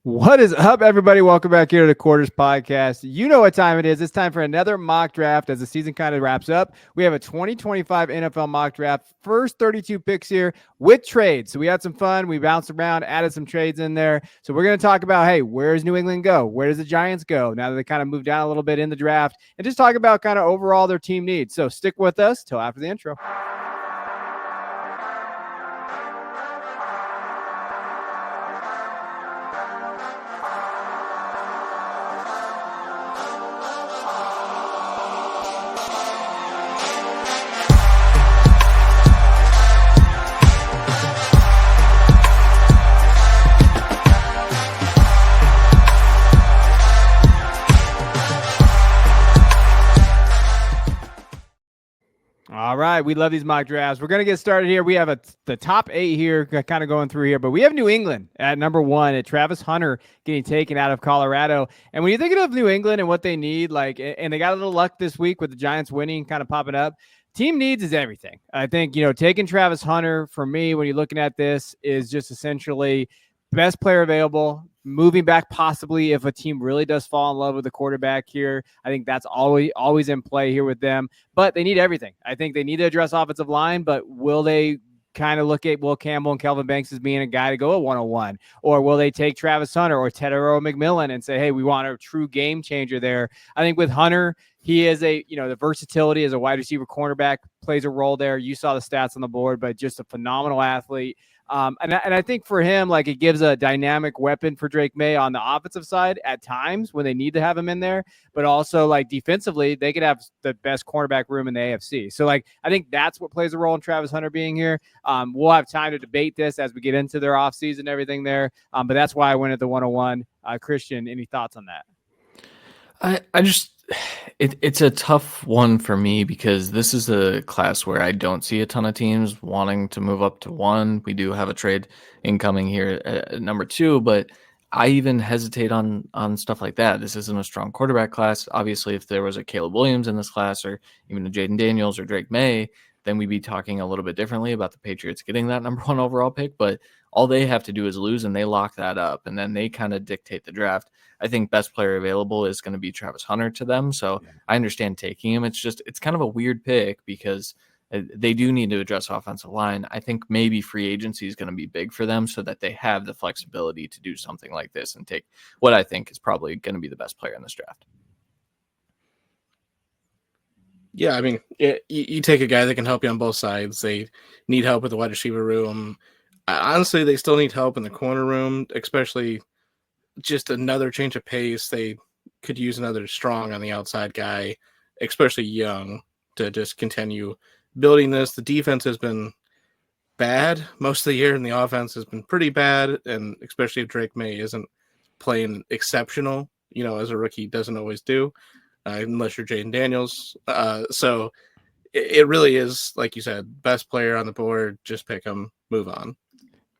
What is up, everybody? Welcome back here to the Quarters Podcast. You know what time it is. It's time for another mock draft as the season kind of wraps up. We have a 2025 NFL mock draft, first 32 picks here with trades. So we had some fun. We bounced around, added some trades in there. So we're going to talk about, hey, where does New England go? Where does the Giants go now that they kind of moved down a little bit in the draft? And just talk about kind of overall their team needs. So stick with us till after the intro. All right. We love these mock drafts. We're going to get started here. We have the top 8 here kind of going through here, but we have New England at number 1 at Travis Hunter getting taken out of Colorado. And when you're thinking of New England and what they need, and they got a little luck this week with the Giants winning, kind of popping up. Team needs is everything. I think, taking Travis Hunter for me, when you're looking at this, is just essentially best player available, moving back possibly if a team really does fall in love with the quarterback here. I think that's always in play here with them, but they need everything. I think they need to address offensive line, but will they kind of look at Will Campbell and Kelvin Banks as being a guy to go at 101? Or will they take Travis Hunter or Tedero McMillan and say, hey, we want a true game changer there? I think with Hunter, he is the versatility as a wide receiver cornerback plays a role there. You saw the stats on the board, but just a phenomenal athlete. And I think for him, it gives a dynamic weapon for Drake May on the offensive side at times when they need to have him in there, but also defensively, they could have the best cornerback room in the AFC. So I think that's what plays a role in Travis Hunter being here. We'll have time to debate this as we get into their offseason and everything there. But that's why I went at the 101. Christian, any thoughts on that? It's a tough one for me because this is a class where I don't see a ton of teams wanting to move up to 1. We do have a trade incoming here at number 2, but I even hesitate on stuff like that. This isn't a strong quarterback class. Obviously, if there was a Caleb Williams in this class or even a Jaden Daniels or Drake May, then we'd be talking a little bit differently about the Patriots getting that number 1 overall pick. But all they have to do is lose, and they lock that up, and then they kind of dictate the draft. I think best player available is going to be Travis Hunter to them, so I understand taking him. It's kind of a weird pick because they do need to address offensive line. I think maybe free agency is going to be big for them so that they have the flexibility to do something like this and take what I think is probably going to be the best player in this draft. Yeah, I mean, you take a guy that can help you on both sides. They need help with the wide receiver room. Honestly, they still need help in the corner room, especially just another change of pace. They could use another strong on the outside guy, especially young, to just continue building this. The defense has been bad most of the year, and the offense has been pretty bad, and especially if Drake May isn't playing exceptional, as a rookie doesn't always do, unless you're Jaden Daniels. So it really is, like you said, best player on the board, just pick him, move on.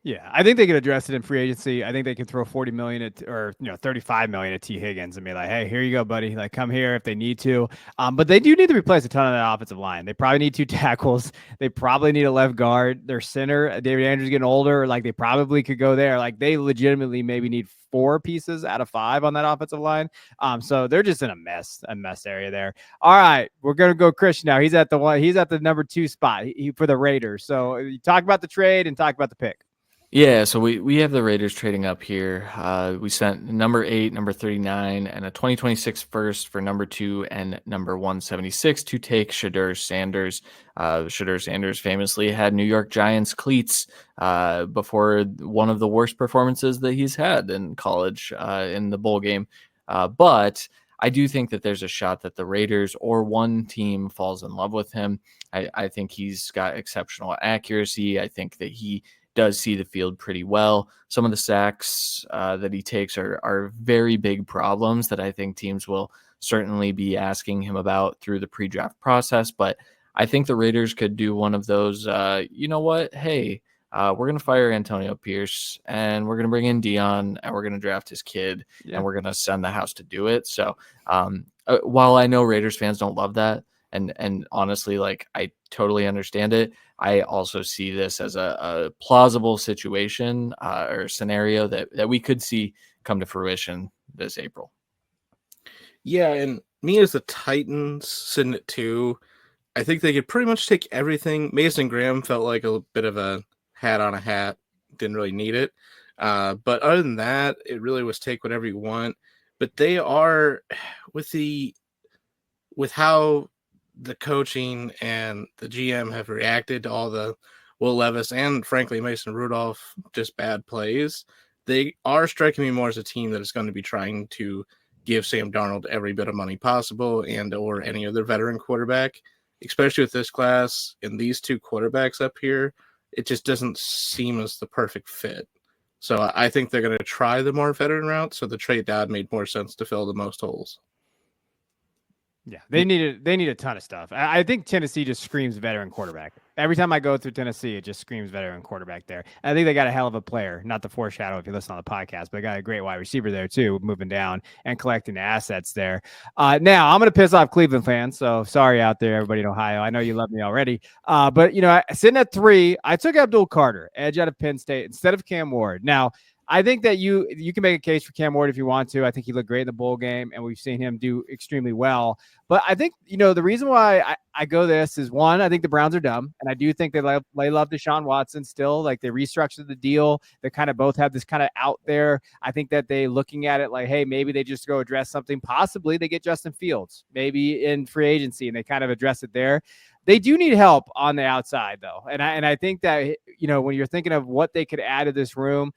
Yeah, I think they could address it in free agency. I think they could throw $40 million or $35 million at T. Higgins and be like, "Hey, here you go, buddy. Come here if they need to." But they do need to replace a ton of that offensive line. They probably need 2 tackles. They probably need a left guard. Their center, David Andrews, getting older. They probably could go there. They legitimately maybe need 4 pieces out of 5 on that offensive line. So they're just in a mess area there. All right, we're gonna go Christian now. He's at the number 2 spot for the Raiders. So you talk about the trade and talk about the pick. Yeah, so we have the Raiders trading up here. We sent number 8, number 39, and a 2026 first for number 2 and number 176 to take Shedeur Sanders. Shedeur Sanders famously had New York Giants cleats before one of the worst performances that he's had in college in the bowl game. But I do think that there's a shot that the Raiders or one team falls in love with him. I think he's got exceptional accuracy. I think that he does see the field pretty well. Some of the sacks that he takes are very big problems that I think teams will certainly be asking him about through the pre-draft process. But I think the Raiders could do one of those, you know what? Hey, we're going to fire Antonio Pierce and we're going to bring in Dion and we're going to draft his kid and we're going to send the house to do it. So while I know Raiders fans don't love that, and honestly, I totally understand it, I also see this as a plausible situation or scenario that we could see come to fruition this April. Yeah, and me as the Titans sitting at 2, I think they could pretty much take everything. Mason Graham felt like a bit of a hat on a hat, didn't really need it. But other than that, it really was take whatever you want. But they are with how the coaching and the GM have reacted to all the Will Levis and frankly Mason Rudolph just bad plays. They are striking me more as a team that is going to be trying to give Sam Darnold every bit of money possible and or any other veteran quarterback, especially with this class and these two quarterbacks up here. It just doesn't seem as the perfect fit. So I think they're going to try the more veteran route. So the trade down made more sense to fill the most holes. Yeah, they need a ton of stuff. I think Tennessee just screams veteran quarterback. Every time I go through Tennessee, it just screams veteran quarterback there. I think they got a hell of a player, not to foreshadow if you listen on the podcast, but they got a great wide receiver there too, moving down and collecting the assets there. Now, I'm going to piss off Cleveland fans, so sorry out there, everybody in Ohio. I know you love me already. But, sitting at 3, I took Abdul Carter, edge out of Penn State, instead of Cam Ward. Now, I think that you can make a case for Cam Ward if you want to. I think he looked great in the bowl game, and we've seen him do extremely well. But I think, the reason why I go this is, one, I think the Browns are dumb, and I do think they love Deshaun Watson still. Like, they restructured the deal. They kind of both have this kind of out there. I think that they looking at it like, hey, maybe they just go address something. Possibly they get Justin Fields, maybe in free agency, and they kind of address it there. They do need help on the outside, though. And I think that, when you're thinking of what they could add to this room,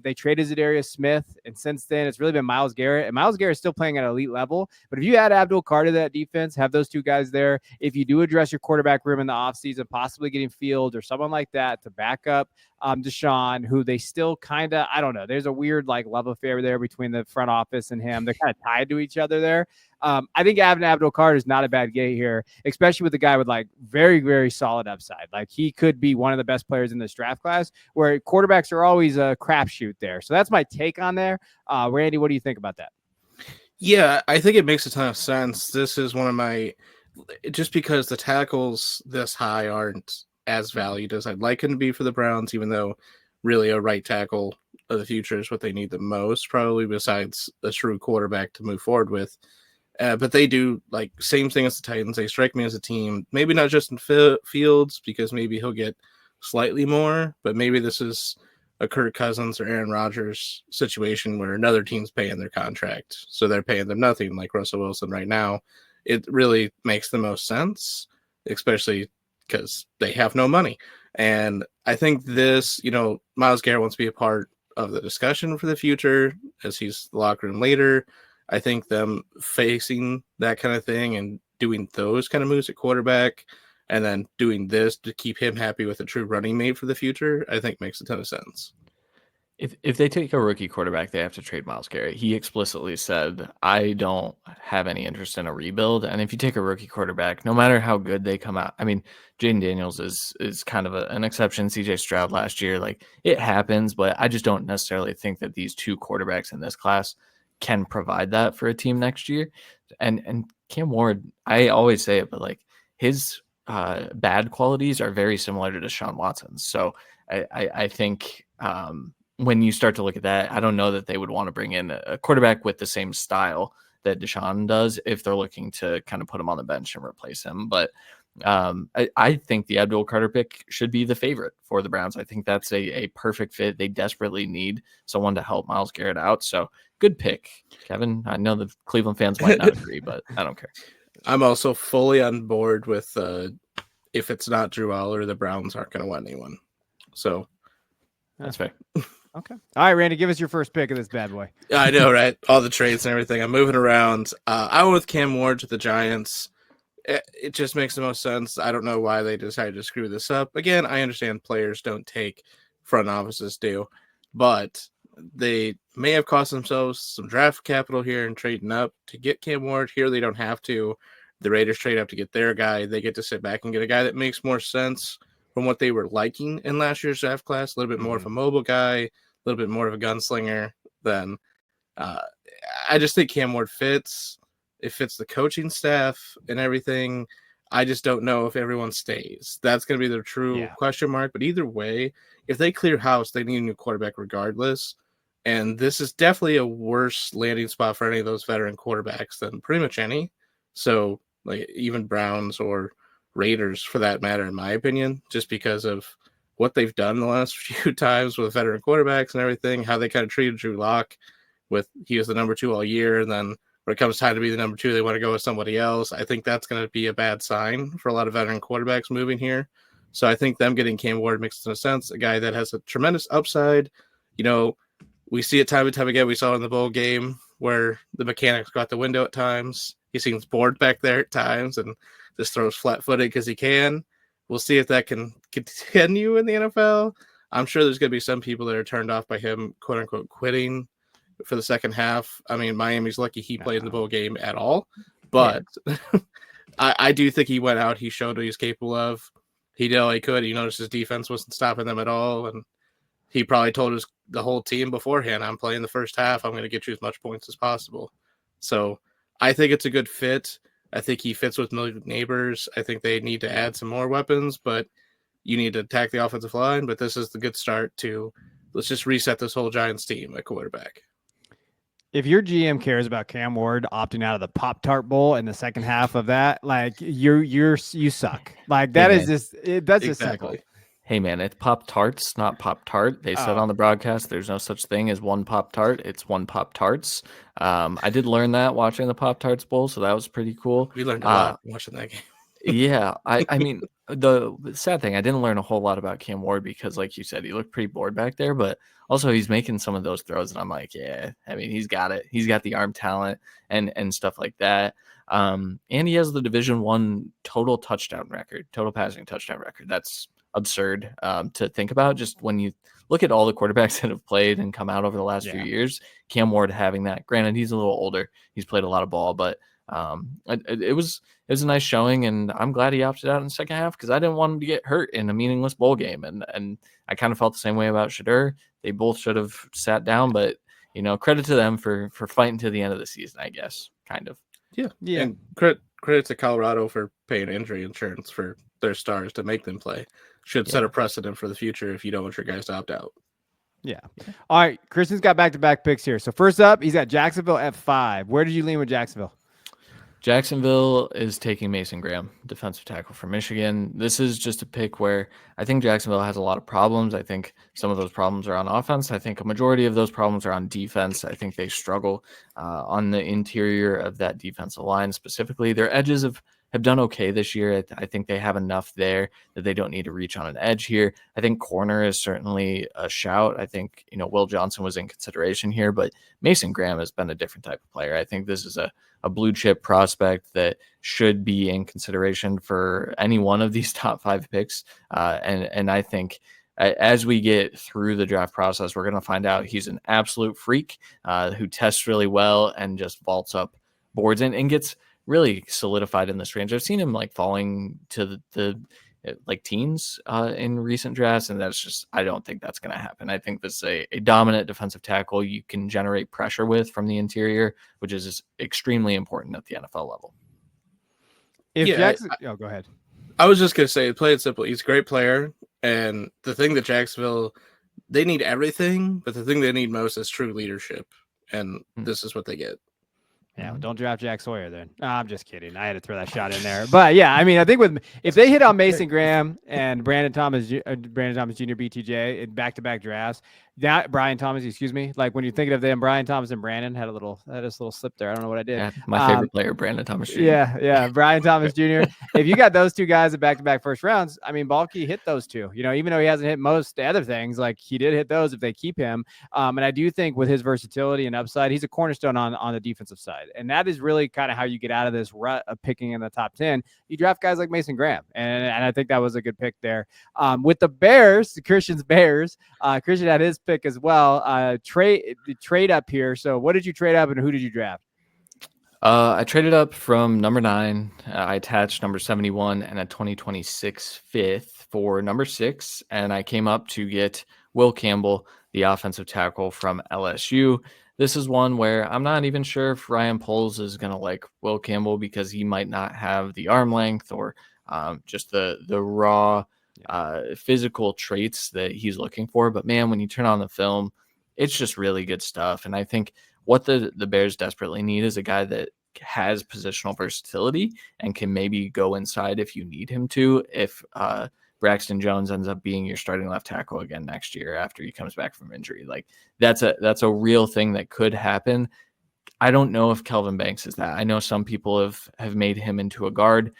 they traded Zadarius Smith, and since then it's really been Myles Garrett. And Myles Garrett is still playing at an elite level. But if you add Abdul Carter to that defense, have those two guys there, if you do address your quarterback room in the offseason, possibly getting Fields or someone like that to back up Deshaun, who they still kind of, I don't know, there's a weird love affair there between the front office and him. They're kind of tied to each other there. I think having Abdul Carter is not a bad get here, especially with a guy with very, very solid upside. He could be one of the best players in this draft class, where quarterbacks are always a crapshoot there. So that's my take on there. Randy, what do you think about that? Yeah, I think it makes a ton of sense. This is one of my, just because the tackles this high aren't as valued as I'd like them to be for the Browns, even though really a right tackle of the future is what they need the most, probably besides a true quarterback to move forward with. But they do same thing as the Titans. They strike me as a team, maybe not just in Fields, because maybe he'll get slightly more, but maybe this is a Kirk Cousins or Aaron Rodgers situation where another team's paying their contract. So they're paying them nothing, like Russell Wilson right now. It really makes the most sense, especially because they have no money. And I think this, Myles Garrett wants to be a part of the discussion for the future as he's the locker room leader. I think them facing that kind of thing and doing those kind of moves at quarterback and then doing this to keep him happy with a true running mate for the future, I think makes a ton of sense. If they take a rookie quarterback, they have to trade Myles Garrett. He explicitly said, I don't have any interest in a rebuild. And if you take a rookie quarterback, no matter how good they come out, I mean, Jaden Daniels is kind of an exception. CJ Stroud last year, it happens, but I just don't necessarily think that these two quarterbacks in this class can provide that for a team next year. And Cam Ward, I always say it, but his bad qualities are very similar to Deshaun Watson's. So I think when you start to look at that, I don't know that they would want to bring in a quarterback with the same style that Deshaun does if they're looking to kind of put him on the bench and replace him. But I think the Abdul Carter pick should be the favorite for the Browns. I think that's a perfect fit. They desperately need someone to help Myles Garrett out. So good pick, Kevin. I know the Cleveland fans might not agree, but I don't care. I'm also fully on board with if it's not Drew Aller, the Browns aren't going to win anyone. So that's fair. Okay. All right, Randy, give us your first pick of this bad boy. I know, right? All the trades and everything. I'm moving around. I went with Cam Ward to the Giants. It just makes the most sense. I don't know why they decided to screw this up. Again, I understand players don't take front offices do, but they may have cost themselves some draft capital here and trading up to get Cam Ward. Here they don't have to. The Raiders trade up to get their guy. They get to sit back and get a guy that makes more sense from what they were liking in last year's draft class. A little bit more of a mobile guy, a little bit more of a gunslinger than I just think Cam Ward fits. It fits the coaching staff and everything. I just don't know if everyone stays. That's going to be the true question mark. But either way, if they clear house, they need a new quarterback regardless. And this is definitely a worse landing spot for any of those veteran quarterbacks than pretty much any. So, like, even Browns or Raiders for that matter, in my opinion, just because of what they've done the last few times with veteran quarterbacks and everything, how they kind of treated Drew Lock with he was the number 2 all year, and then when it comes time to be the number 2, they want to go with somebody else. I think that's going to be a bad sign for a lot of veteran quarterbacks moving here. So I think them getting Cam Ward makes a sense. A guy that has a tremendous upside. You know, we see it time and time again. We saw in the bowl game where the mechanics go out the window at times. He seems bored back there at times and just throws flat-footed because he can. We'll see if that can continue in the NFL. I'm sure there's going to be some people that are turned off by him, quote-unquote, quitting for the second half. I mean, Miami's lucky he played in the bowl game at all. But I do think he went out. He showed what he's capable of. He did all he could. He noticed his defense wasn't stopping them at all. And he probably told the whole team beforehand, I'm playing the first half. I'm going to get you as much points as possible. So I think it's a good fit. I think he fits with Neighbors. I think they need to add some more weapons, but you need to attack the offensive line. But this is the good start to let's just reset this whole Giants team at quarterback. If your GM cares about Cam Ward opting out of the Pop-Tart Bowl in the second half of that, like you suck. Like that is just that's just simple. Hey man, it's Pop-Tarts, not Pop-Tart. They said on the broadcast there's no such thing as one Pop-Tart. It's one Pop-Tarts. I did learn that watching the Pop-Tarts Bowl, so that was pretty cool. We learned a lot watching that game. Yeah, I mean, the sad thing, I didn't learn a whole lot about Cam Ward because, like you said, he looked pretty bored back there, but also he's making some of those throws, and I'm like, yeah, I mean, he's got it. He's got the arm talent and stuff like that. And he has the Division I total passing touchdown record. That's absurd to think about. Just when you look at all the quarterbacks that have played and come out over the last few years, Cam Ward having that. Granted, he's a little older. He's played a lot of ball, but it was a nice showing, and I'm glad he opted out in the second half because I didn't want him to get hurt in a meaningless bowl game, and I kind of felt the same way about Shedeur. They both should have sat down, but credit to them for fighting to the end of the season, I guess, kind of. Yeah. And credit to Colorado for paying injury insurance for their stars to make them play. Should set a precedent for the future if you don't want your guys to opt out. Yeah. All right, Christian's got back-to-back picks here. So first up, he's got Jacksonville at 5. Where did you lean with Jacksonville? Jacksonville is taking Mason Graham, defensive tackle from Michigan. This is just a pick where I think Jacksonville has a lot of problems. I think some of those problems are on offense. I think a majority of those problems are on defense. I think they struggle on the interior of that defensive line specifically. Their edges have done okay this year. I think they have enough there that they don't need to reach on an edge here. I think corner is certainly a shout. I think, Will Johnson was in consideration here, but Mason Graham has been a different type of player. I think this is a blue chip prospect that should be in consideration for any one of these top 5 picks. And I think as we get through the draft process, we're going to find out he's an absolute freak who tests really well and just vaults up boards and gets really solidified in this range. I've seen him falling to the teens in recent drafts, and that's just, I don't think that's going to happen. I think this is a dominant defensive tackle you can generate pressure with from the interior, which is extremely important at the NFL level. Go ahead. I was just going to say, play it simple. He's a great player, and the thing that Jacksonville, they need everything, but the thing they need most is true leadership, and this is what they get. Yeah, well, don't draft Jack Sawyer then. No, I'm just kidding. I had to throw that shot in there. But yeah, I mean, I think if they hit on Mason Graham and Brandon Thomas Jr. BTJ in back-to-back drafts, Brian Thomas, excuse me. Like when you're thinking of them, Brian Thomas and Brandon had this little slip there. I don't know what I did. Yeah, my favorite player, Brandon Thomas Jr. Yeah, Brian Thomas Jr. If you got those two guys at back-to-back first rounds, I mean, Balky hit those two. Even though he hasn't hit most other things, like he did hit those if they keep him. And I do think with his versatility and upside, he's a cornerstone on the defensive side, and that is really kind of how you get out of this rut of picking in the top 10. You draft guys like Mason Graham, and I think that was a good pick there. With the Bears, Christian had his pick as well. Trade up here. So what did you trade up and who did you draft? I traded up from number 9. I attached number 71 and a 2026 fifth for number 6. And I came up to get Will Campbell, the offensive tackle from LSU. This is one where I'm not even sure if Ryan Poles is going to like Will Campbell because he might not have the arm length or just the raw physical traits that he's looking for. But man, when you turn on the film, it's just really good stuff. And I think what the Bears desperately need is a guy that has positional versatility and can maybe go inside if you need him to, if Braxton Jones ends up being your starting left tackle again next year after he comes back from injury. Like that's a real thing that could happen. I don't know if Kelvin Banks is that. I know some people have made him into a guard.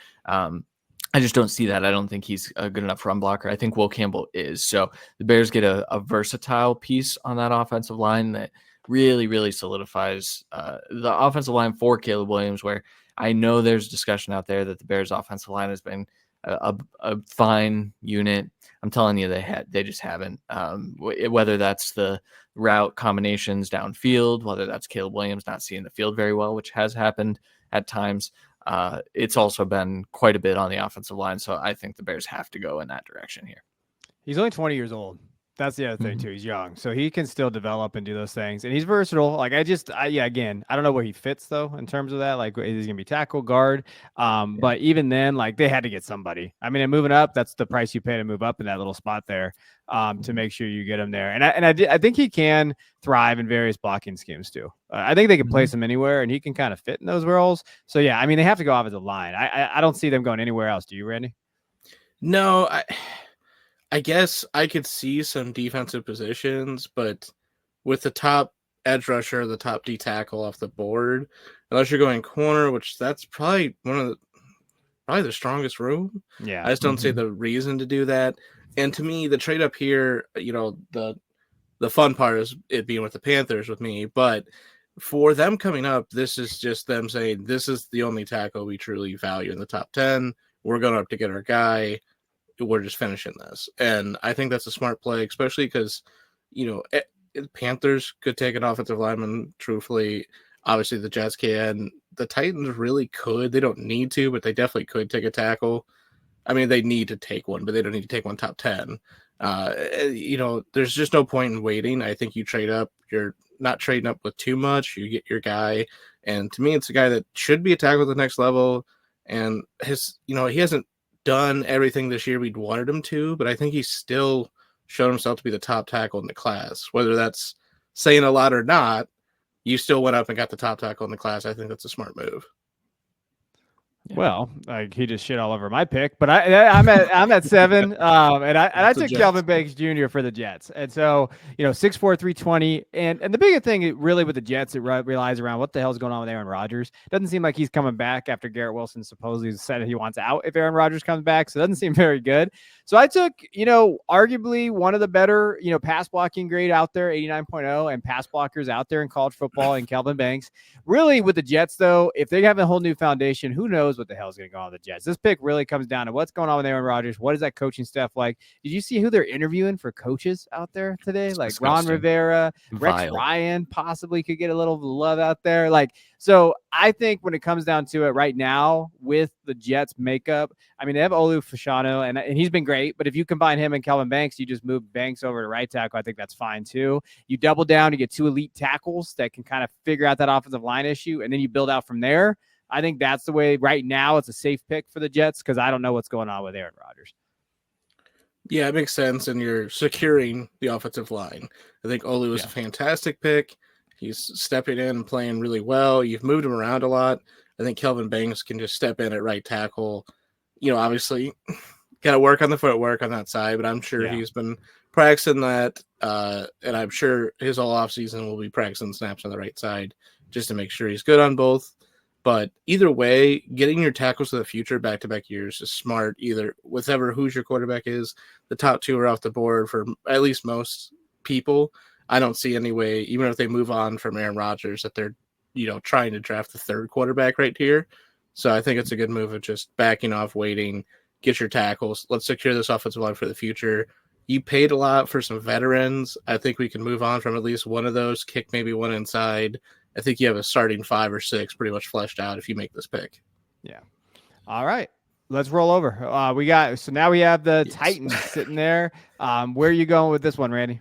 I just don't see that. I don't think he's a good enough run blocker. I think Will Campbell is. So the Bears get a versatile piece on that offensive line that really, really solidifies the offensive line for Caleb Williams, where I know there's discussion out there that the Bears offensive line has been a fine unit. I'm telling you, they just haven't. Whether that's the route combinations downfield, whether that's Caleb Williams not seeing the field very well, which has happened at times. It's also been quite a bit on the offensive line. So I think the Bears have to go in that direction here. He's only 20 years old. That's the other thing too. He's young, so he can still develop and do those things, and he's versatile. Like again, I don't know where he fits though in terms of that. Like, is he gonna be tackle, guard? But even then, like they had to get somebody. I mean, and moving up, that's the price you pay to move up in that little spot there, to make sure you get him there. And I think he can thrive in various blocking schemes too. I think they can place him anywhere, and he can kind of fit in those roles. So yeah, I mean, they have to go offensive line. I don't see them going anywhere else. Do you, Randy? No, I guess I could see some defensive positions, but with the top edge rusher, the top D tackle off the board, unless you're going corner, which that's probably probably the strongest room. Yeah, I just don't see the reason to do that. And to me, the trade up here, the fun part is it being with the Panthers with me, but for them coming up, this is just them saying this is the only tackle we truly value in the top 10. We're going up to get our guy. We're just finishing this. And I think that's a smart play, especially because, Panthers could take an offensive lineman, truthfully. Obviously, the Jets can. The Titans really could. They don't need to, but they definitely could take a tackle. I mean, they need to take one, but they don't need to take one top 10. There's just no point in waiting. I think you trade up. You're not trading up with too much. You get your guy. And to me, it's a guy that should be a tackle at the next level. And he hasn't done everything this year we'd wanted him to, but I think he's still shown himself to be the top tackle in the class. Whether that's saying a lot or not, you still went up and got the top tackle in the class. I think that's a smart move. Yeah. Well, like he just shit all over my pick, but I'm at 7, and I took Kelvin Banks Jr. for the Jets, and so 6'4", 320, and the biggest thing really with the Jets, it relies around what the hell's going on with Aaron Rodgers. Doesn't seem like he's coming back after Garrett Wilson supposedly said he wants out if Aaron Rodgers comes back, so it doesn't seem very good. So I took arguably one of the better pass blocking grade out there, 89.0, and pass blockers out there in college football, and Kelvin Banks. Really with the Jets though, if they have a whole new foundation, who knows what the hell is going to go on with the Jets. This pick really comes down to what's going on with Aaron Rodgers. What is that coaching staff like? Did you see who they're interviewing for coaches out there today? It's like disgusting. Ron Rivera, Rex Ryan possibly could get a little love out there. So I think when it comes down to it right now with the Jets makeup, I mean, they have Olu Fashanu, and he's been great, but if you combine him and Kelvin Banks, you just move Banks over to right tackle. I think that's fine too. You double down to get 2 elite tackles that can kind of figure out that offensive line issue, and then you build out from there. I think that's the way right now. It's a safe pick for the Jets because I don't know what's going on with Aaron Rodgers. Yeah, it makes sense, and you're securing the offensive line. I think Olu is a fantastic pick. He's stepping in and playing really well. You've moved him around a lot. I think Kelvin Banks can just step in at right tackle. Obviously, got to work on the footwork on that side, but I'm sure he's been practicing that, and I'm sure his whole offseason will be practicing snaps on the right side just to make sure he's good on both. But either way, getting your tackles to the future back-to-back years is smart. Either who's your quarterback is, the top 2 are off the board for at least most people. I don't see any way, even if they move on from Aaron Rodgers, that they're trying to draft the 3rd quarterback right here. So I think it's a good move of just backing off, waiting, get your tackles. Let's secure this offensive line for the future. You paid a lot for some veterans. I think we can move on from at least one of those, kick maybe one inside. I think you have a starting 5 or 6 pretty much fleshed out if you make this pick. Yeah. All right. Let's roll over. Now we have the Titans sitting there. Where are you going with this one, Randy?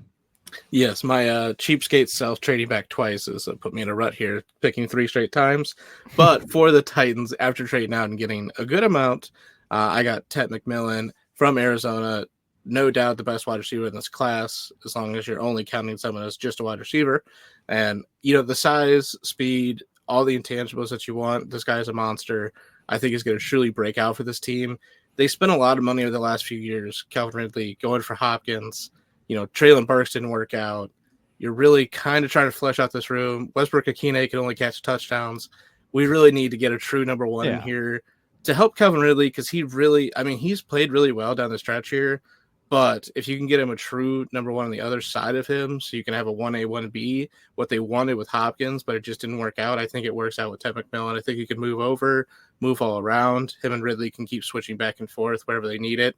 Yes, my cheapskate self trading back twice has put me in a rut here, picking 3 straight times. But for the Titans, after trading out and getting a good amount, I got Ted McMillan from Arizona. no doubt the best wide receiver in this class, as long as you're only counting someone as just a wide receiver. And, the size, speed, all the intangibles that you want, this guy's a monster. I think he's going to truly break out for this team. They spent a lot of money over the last few years, Calvin Ridley going for Hopkins. Traylon Burks didn't work out. You're really kind of trying to flesh out this room. Westbrook Akine can only catch touchdowns. We really need to get a true number one in here to help Calvin Ridley, because he's played really well down the stretch here. But if you can get him a true number one on the other side of him, so you can have a 1A, 1B, what they wanted with Hopkins, but it just didn't work out. I think it works out with Ted McMillan. I think he can move all around. Him and Ridley can keep switching back and forth wherever they need it.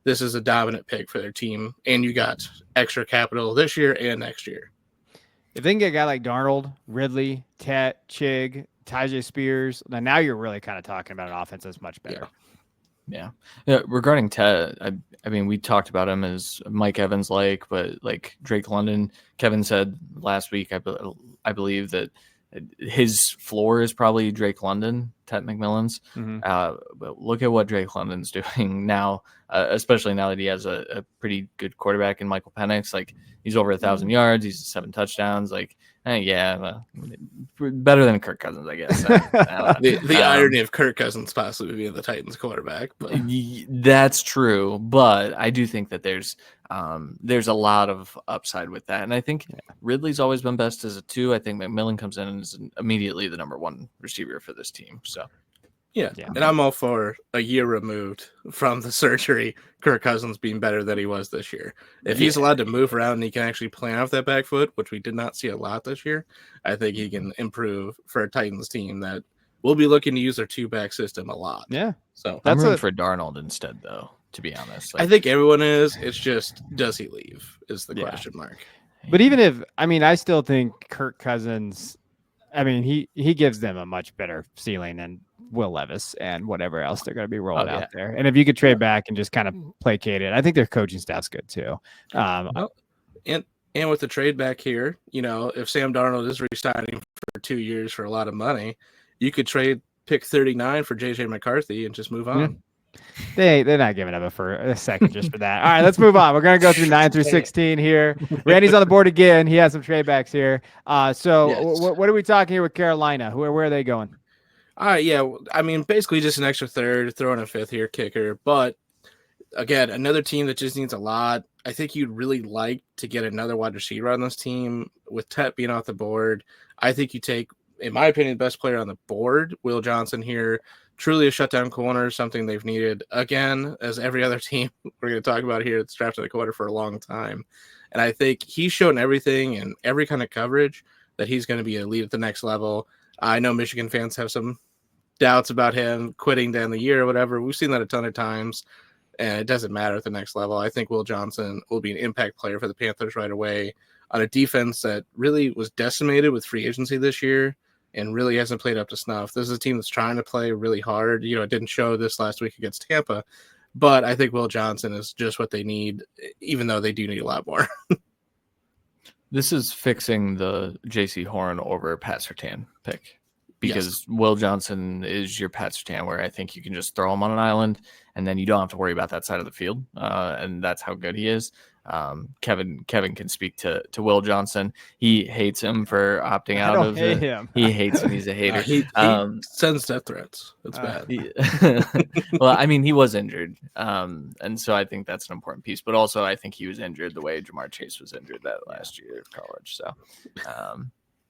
This is a dominant pick for their team, and you got extra capital this year and next year. If they can get a guy like Darnold, Ridley, Tet, Chig, Tyjae Spears, now you're really kind of talking about an offense that's much better. Yeah. Regarding Tet, I mean, we talked about him as Mike Evans but like Drake London. Kevin said last week, I believe that his floor is probably Drake London, Tet McMillan's. But look at what Drake London's doing now, especially now that he has a pretty good quarterback in Michael Penix. Like, he's over 1,000 yards, he's 7 touchdowns. Like, better than Kirk Cousins, I guess. The irony of Kirk Cousins possibly being the Titans quarterback. But. That's true, but I do think that there's a lot of upside with that. And I think Ridley's always been best as a 2. I think McMillan comes in and is immediately the number 1 receiver for this team. So yeah. And I'm all for a year removed from the surgery, Kirk Cousins being better than he was this year. If he's allowed to move around and he can actually plan off that back foot, which we did not see a lot this year, I think he can improve for a Titans team that will be looking to use their 2-back system a lot. Yeah. So I'm rooting for Darnold instead, though, to be honest. I think everyone is. It's just, does he leave is the question mark. But even if, I still think Kirk Cousins, he gives them a much better ceiling than Will Levis and whatever else they're going to be rolling out there. And if you could trade back and just kind of placate it, I think their coaching staff's good too. And with the trade back here, if Sam Darnold is re-signing for 2 years for a lot of money, you could trade pick 39 for JJ McCarthy and just move on. They're not giving up for a second just for that. All right, let's move on. We're going to go through 9 through 16 here. Randy's on the board again. He has some trade backs here. What are we talking here with Carolina? Where are they going? Basically just an extra third, throw in a 5th here, kicker. But again, another team that just needs a lot. I think you'd really like to get another wide receiver on this team with Tet being off the board. I think you take, in my opinion, the best player on the board, Will Johnson here. Truly a shutdown corner, something they've needed, again, as every other team we're going to talk about here that's drafted a corner for a long time. And I think he's shown everything and every kind of coverage that he's going to be a lead at the next level. I know Michigan fans have some doubts about him quitting down the year or whatever. We've seen that a ton of times, and it doesn't matter at the next level. I think Will Johnson will be an impact player for the Panthers right away on a defense that really was decimated with free agency this year and really hasn't played up to snuff. This is a team that's trying to play really hard. It didn't show this last week against Tampa, but I think Will Johnson is just what they need, even though they do need a lot more. This is fixing the J.C. Horn over Pat Surtain pick, because Will Johnson is your Pat Surtain, where I think you can just throw him on an island and then you don't have to worry about that side of the field. And that's how good he is. Kevin can speak to Will Johnson. He hates him for opting out of it. Him. He hates him. He's a hater. He sends death threats. That's bad. Well, he was injured. And so I think that's an important piece. But also I think he was injured the way Jamar Chase was injured that last year of college. So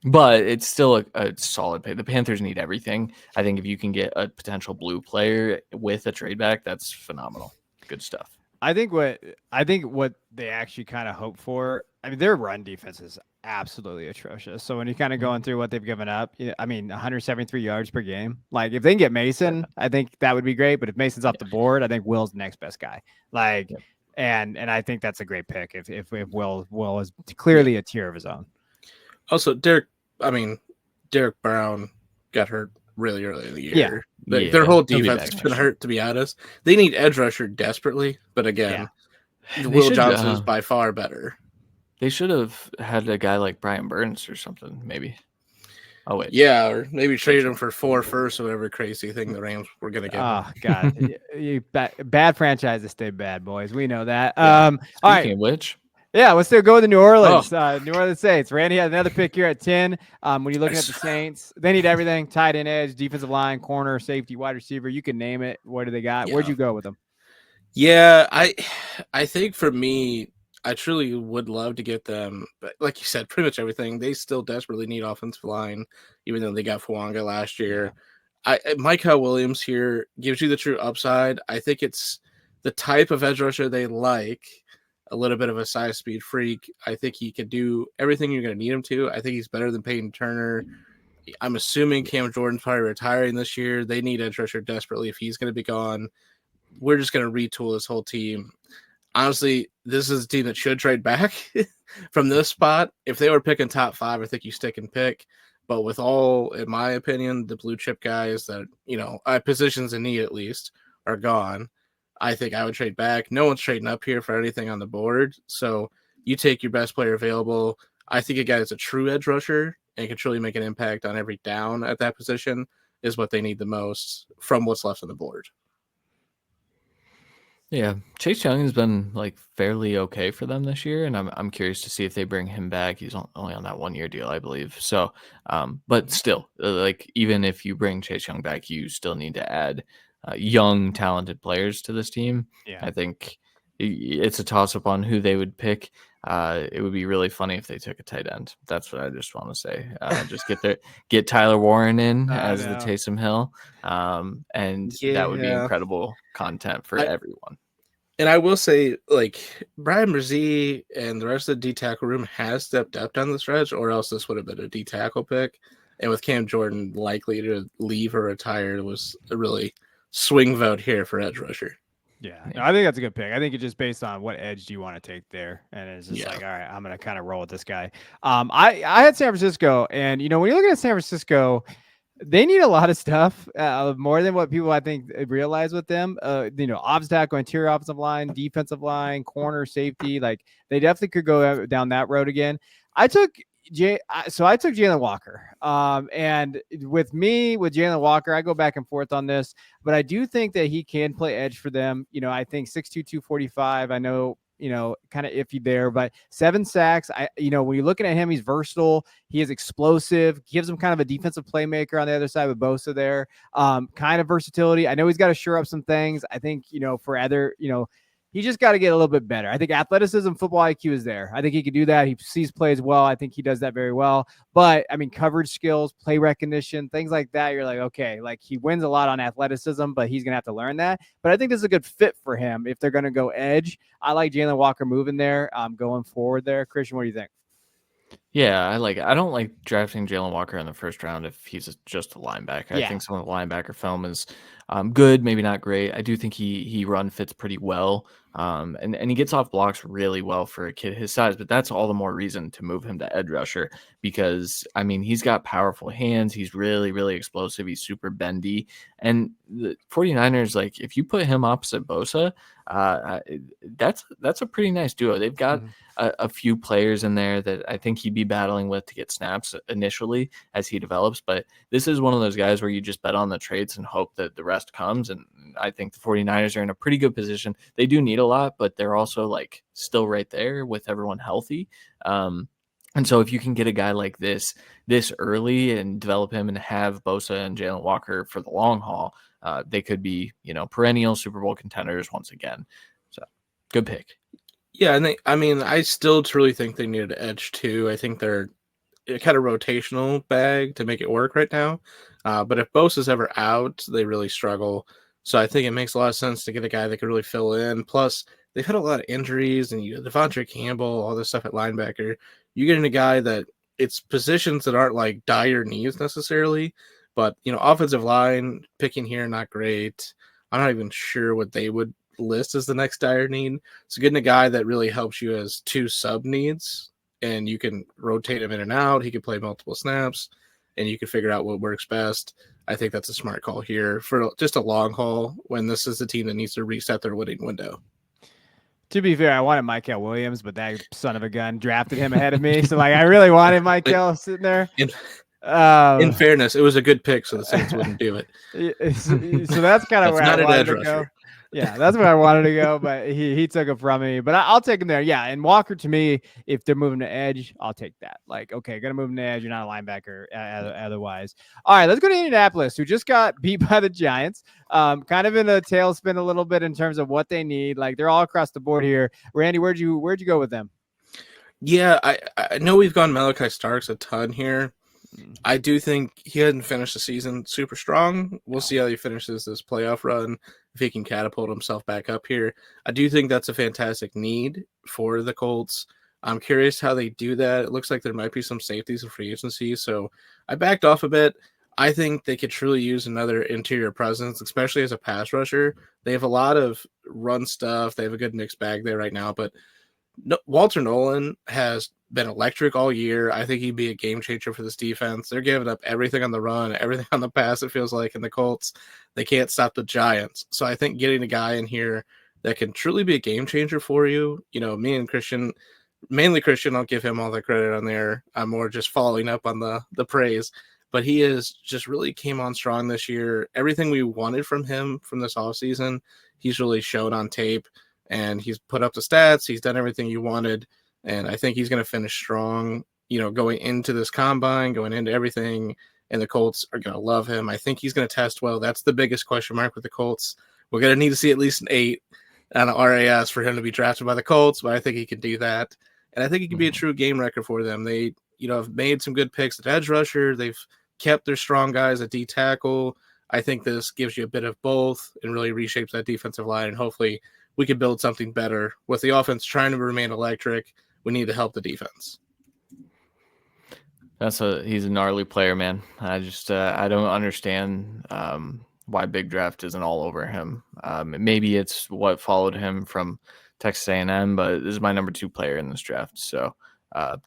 but it's still a solid pay. The Panthers need everything. I think if you can get a potential blue player with a trade back, that's phenomenal. Good stuff. I think what they actually kind of hope for, their run defense is absolutely atrocious. So when you're kind of going through what they've given up, 173 yards per game. Like, if they can get Mason, I think that would be great. But if Mason's off the board, I think Will's the next best guy. And I think that's a great pick if Will is clearly a tier of his own. Also, Derek Brown got hurt really early in the year. Their whole defense has been hurt, to be honest. They need edge rusher desperately, but again, Will Johnson is by far better. They should have had a guy like Brian Burns or something, maybe. Oh wait, Yeah, or maybe trade him for 4 firsts or whatever crazy thing the Rams were gonna give him. Oh God, bad franchises stay bad, boys. We know that. Yeah. All right. speaking of which, Yeah, let's still go to New Oh, Orleans. New Orleans Saints. Randy had another pick here at 10. When you're looking at the s- Saints, they need everything: tight end, edge, defensive line, corner, safety, wide receiver. You can name it. What do they got? Where'd yeah. you go with them? Yeah, I think for me, I truly would love to get them, but like you said, pretty much everything. They still desperately need offensive line, even though they got Fuanga last Yeah. year. Michael Williams here gives you the true upside. I think it's the type of edge rusher they like, a little bit of a size speed freak. I think he can do everything you're going to need him to. I think he's better than Peyton Turner. I'm assuming Cam Jordan's probably retiring this year. They need edge rusher desperately if he's going to be gone. We're just going to retool this whole team. Honestly, this is a team that should trade back from this spot. If they were picking top 5, I think you stick and pick. But with all, in my opinion, the blue chip guys that, positions in need at least are gone, I think I would trade back. No one's trading up here for anything on the board. So you take your best player available. I think a guy that's a true edge rusher and can truly make an impact on every down at that position is what they need the most from what's left on the board. yeah, Chase Young has been like fairly okay for them this year, and I'm curious to see if they bring him back. He's only on that 1 year deal, I believe. So, but still, like even if you bring Chase Young back, you still need to add young, talented players to this team. Yeah. I think it's a toss up on who they would pick. It would be really funny if they took a tight end. That's what I just want to say. Just get Tyler Warren in I as the know. Taysom Hill, and that would be Yeah. incredible content for everyone. And I will say, like, Brian Brzee and the rest of the D tackle room has stepped up down the stretch, or else this would have been a D tackle pick. And with Cam Jordan likely to leave or retire, it was a really swing vote here for edge rusher. Yeah, no, I think that's a good pick. I think it's just based on what edge do you want to take there, and it's just Yeah. like, all right, I'm gonna kind of roll with this guy. I had San Francisco, and when you're looking at San Francisco, they need a lot of stuff, more than what people I think realize with them. Obs tackle, interior offensive line, defensive line, corner, safety. Like they definitely could go down that road again. I took I took Jalen Walker. And with Jalen Walker, I go back and forth on this, but I do think that he can play edge for them. I think 6'2", 245. I know, kind of iffy there, but 7 sacks. When you're looking at him, he's versatile. He is explosive, gives him kind of a defensive playmaker on the other side with Bosa there. Kind of versatility. I know he's got to shore up some things. I think, for other, he just got to get a little bit better. I think athleticism, football IQ is there. I think he can do that. He sees plays well. I think he does that very well. But I mean, coverage skills, play recognition, things like that. You're like, okay, like he wins a lot on athleticism, but he's going to have to learn that. But I think this is a good fit for him if they're going to go edge. I like Jalen Walker moving there, going forward there. Christian, what do you think? Yeah, I don't like drafting Jalen Walker in the first round if he's just a linebacker. I Yeah. think some of the linebacker film is good, maybe not great. I do think he run fits pretty well, and he gets off blocks really well for a kid his size. But that's all the more reason to move him to edge rusher because I mean he's got powerful hands. He's really really explosive. He's super bendy, and the 49ers, like if you put him opposite Bosa, that's a pretty nice duo. They've got a few players in there that I think he'd be battling with to get snaps initially as he develops. But this is one of those guys where you just bet on the traits and hope that the rest comes. And I think the 49ers are in a pretty good position. They do need a lot, but they're also like still right there with everyone healthy. And so if you can get a guy like this early and develop him and have Bosa and Jalen Walker for the long haul, they could be, perennial Super Bowl contenders once again. So good pick. Yeah, and I still truly think they needed an edge too. I think they're a kind of rotational bag to make it work right now. But if Bosa's ever out, they really struggle. So I think it makes a lot of sense to get a guy that could really fill in. Plus, they've had a lot of injuries, and Devontae Campbell, all this stuff at linebacker. You get in a guy that it's positions that aren't like dire needs necessarily, but offensive line picking here not great. I'm not even sure what they would list as the next dire need. So getting a guy that really helps you as 2 sub needs, and you can rotate him in and out. He can play multiple snaps, and you can figure out what works best. I think that's a smart call here for just a long haul when this is a team that needs to reset their winning window. To be fair, I wanted Michael Williams, but that son of a gun drafted him ahead of me. So, I really wanted Michael sitting there. In fairness, it was a good pick, so the Saints wouldn't do it. So that's kind of where I not an wanted edge to rusher. go. Yeah, that's where I wanted to go, but he took it from me. But I'll take him there. Yeah, and Walker to me, if they're moving to edge, I'll take that. Like, okay, gonna move him to edge. You're not a linebacker otherwise. All right, let's go to Indianapolis, who just got beat by the Giants. Kind of in a tailspin a little bit in terms of what they need. Like they're all across the board here. Randy, where'd you go with them? Yeah, I know we've gone Malachi Starks a ton here. I do think he hadn't finished the season super strong. We'll see how he finishes this playoff run, if he can catapult himself back up here. I do think that's a fantastic need for the Colts. I'm curious how they do that. It looks like there might be some safeties in free agency, so I backed off a bit. I think they could truly use another interior presence, especially as a pass rusher. They have a lot of run stuff. They have a good mixed bag there right now, but Walter Nolan has been electric all year. I think he'd be a game changer for this defense. They're giving up everything on the run, everything on the pass, it feels like, in the Colts. They can't stop the Giants. So I think getting a guy in here that can truly be a game changer for you, me and Christian, mainly Christian, I'll give him all the credit on there. I'm more just following up on the praise. But he is just really came on strong this year. Everything we wanted from him from this offseason, he's really shown on tape. And he's put up the stats. He's done everything you wanted. And I think he's going to finish strong, going into this combine, going into everything. And the Colts are going to love him. I think he's going to test well. That's the biggest question mark with the Colts. We're going to need to see at least an 8 on an RAS for him to be drafted by the Colts, but I think he can do that. And I think he can be a true game wrecker for them. They, have made some good picks at edge rusher. They've kept their strong guys at D tackle. I think this gives you a bit of both and really reshapes that defensive line. And hopefully we could build something better. With the offense trying to remain electric, we need to help the defense. He's a gnarly player, man. I just I don't understand why Big Draft isn't all over him. Maybe it's what followed him from Texas A&M, but this is my number 2 player in this draft. So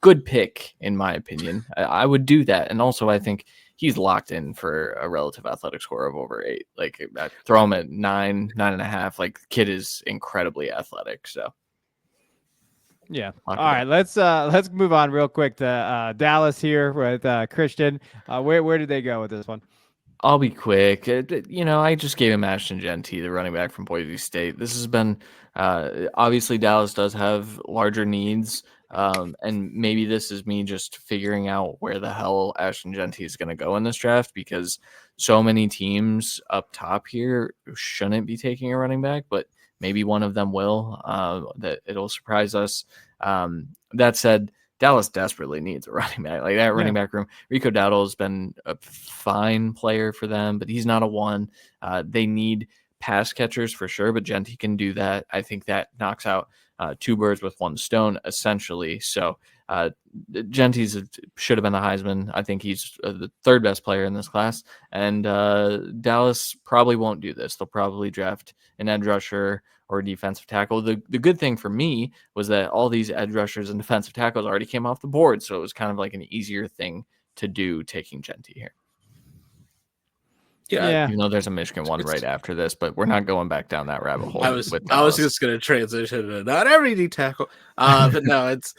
good pick, in my opinion. I would do that. And also, I think he's locked in for a relative athletic score of over 8. Like, I throw him at 9, 9.5. Like, the kid is incredibly athletic. So, yeah. All right, let's move on real quick to Dallas here with Christian. Where did they go with this one? I'll be quick. I just gave him Ashton Genty, the running back from Boise State. This has been obviously Dallas does have larger needs. And maybe this is me just figuring out where the hell Ashton Genty is going to go in this draft, because so many teams up top here shouldn't be taking a running back, but maybe one of them will. That it'll surprise us. That said, Dallas desperately needs a running back. Like that running back room, Rico Dowdle has been a fine player for them, but he's not a one. They need pass catchers for sure, but Genty can do that. I think that knocks out 2 birds with 1 stone, essentially. So Genty should have been the Heisman. I think he's the 3rd best player in this class. And Dallas probably won't do this. They'll probably draft an edge rusher or a defensive tackle. The good thing for me was that all these edge rushers and defensive tackles already came off the board. So it was kind of like an easier thing to do taking Genty here. Yeah. Even though there's a Michigan one right after this, but we're not going back down that rabbit hole. I was just going to transition to not every D tackle. But no, it's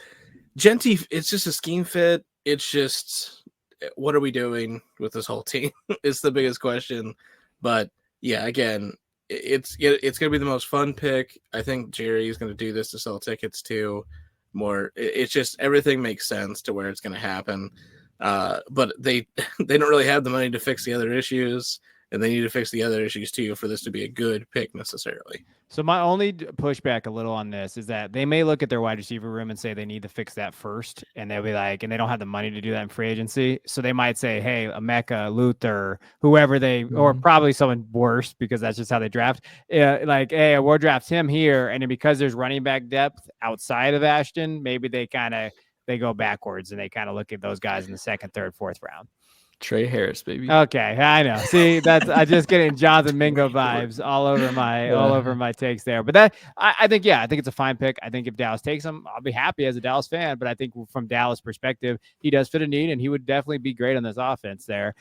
Genty. It's just a scheme fit. It's just, what are we doing with this whole team? It's the biggest question. But yeah, again, it's going to be the most fun pick. I think Jerry is going to do this to sell tickets to more. It's just everything makes sense to where it's going to happen. But they don't really have the money to fix the other issues, and they need to fix the other issues too for this to be a good pick necessarily. So my only pushback a little on this is that they may look at their wide receiver room and say they need to fix that first, and they'll be like, and they don't have the money to do that in free agency. So they might say, hey, Emeka, Luther, whoever or probably someone worse, because that's just how they draft. Like, hey, we'll draft him here. And then because there's running back depth outside of Ashton, maybe they go backwards and they kind of look at those guys in the 2nd, 3rd, 4th round. Trey Harris, baby. Okay, I know. See, I just getting Jonathan Mingo vibes all over my takes there. But I think it's a fine pick. I think if Dallas takes him, I'll be happy as a Dallas fan. But I think from Dallas' perspective, he does fit a need, and he would definitely be great on this offense there.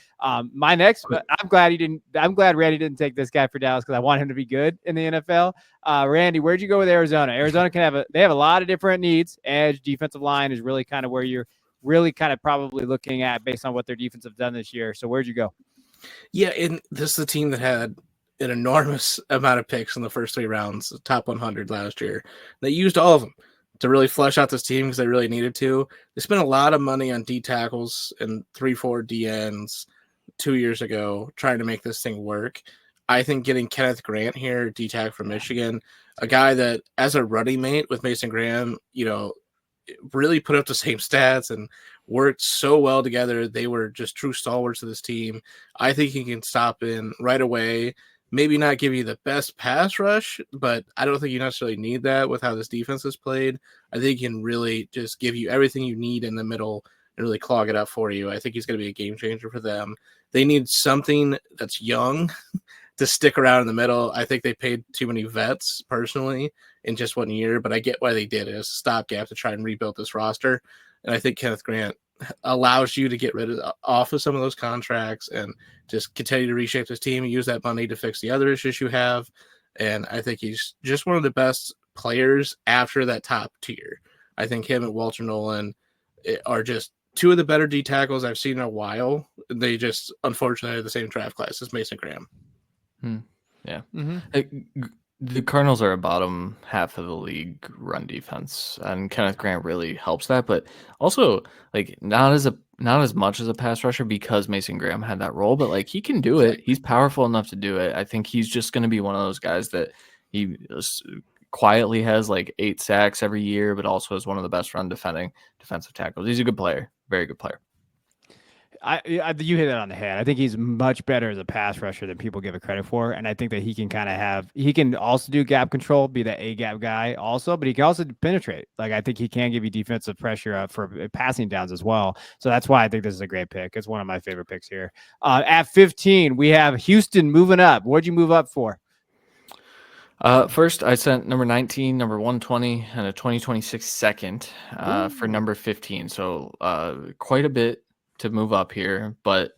My next, I'm glad Randy didn't take this guy for Dallas, because I want him to be good in the NFL. Randy, where'd you go with Arizona? Arizona they have a lot of different needs. Edge, defensive line is really kind of where really kind of probably looking at based on what their defense have done this year. So where'd you go? Yeah, and this is a team that had an enormous amount of picks in the first 3 rounds, the top 100 last year. They used all of them to really flesh out this team because they really needed to. They spent a lot of money on D tackles and 3-4 DNs 2 years ago trying to make this thing work. I think getting Kenneth Grant here, D tack from Michigan, a guy that as a running mate with Mason Graham, really put up the same stats and worked so well together. They were just true stalwarts of this team. I think he can stop in right away. Maybe not give you the best pass rush, but I don't think you necessarily need that with how this defense is played. I think he can really just give you everything you need in the middle and really clog it up for you. I think he's going to be a game changer for them. They need something that's young to stick around in the middle. I think they paid too many vets personally in just 1 year, but I get why they did it as a stopgap to try and rebuild this roster. And I think Kenneth Grant allows you to get off of some of those contracts and just continue to reshape this team and use that money to fix the other issues you have. And I think he's just one of the best players after that top tier. I think him and Walter Nolan are just two of the better D tackles I've seen in a while. They just unfortunately are the same draft class as Mason Graham. Yeah. Mm-hmm. The Cardinals are a bottom half of the league run defense, and Kenneth Grant really helps that. But also, like not as much as a pass rusher because Mason Graham had that role, but like he can do it. He's powerful enough to do it. I think he's just going to be one of those guys that he quietly has like 8 sacks every year, but also is one of the best run defensive tackles. He's a good player, very good player. You hit it on the head. I think he's much better as a pass rusher than people give it credit for, and I think that he can he can also do gap control, be that A gap guy also, but he can also penetrate. Like I think he can give you defensive pressure for passing downs as well. So that's why I think this is a great pick. It's one of my favorite picks here. At 15, we have Houston moving up. What'd you move up for? First, I sent number 19, number 120, and a 2026 second for number 15. So quite a bit to move up here, but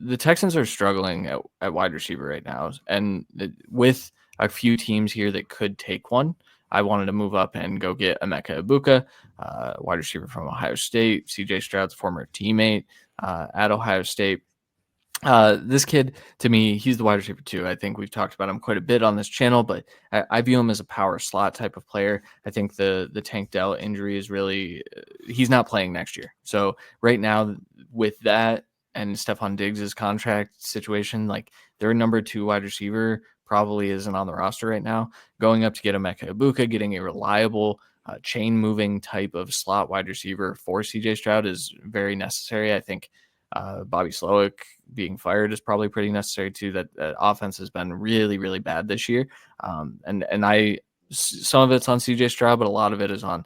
the Texans are struggling at wide receiver right now. And with a few teams here that could take one, I wanted to move up and go get Emeka Egbuka, wide receiver from Ohio State, CJ Stroud's former teammate at Ohio State. This kid, to me, he's the wide receiver too. I think we've talked about him quite a bit on this channel, but I view him as a power slot type of player. I think the Tank Dell injury is really, he's not playing next year. So right now with that and Stephon Diggs' contract situation, like their number 2 wide receiver probably isn't on the roster right now. Going up to get Emeka Egbuka, getting a reliable chain moving type of slot wide receiver for CJ Stroud is very necessary. I think Bobby Slowick being fired is probably pretty necessary too. That offense has been really, really bad this year. And some of it's on CJ Stroud, but a lot of it is on,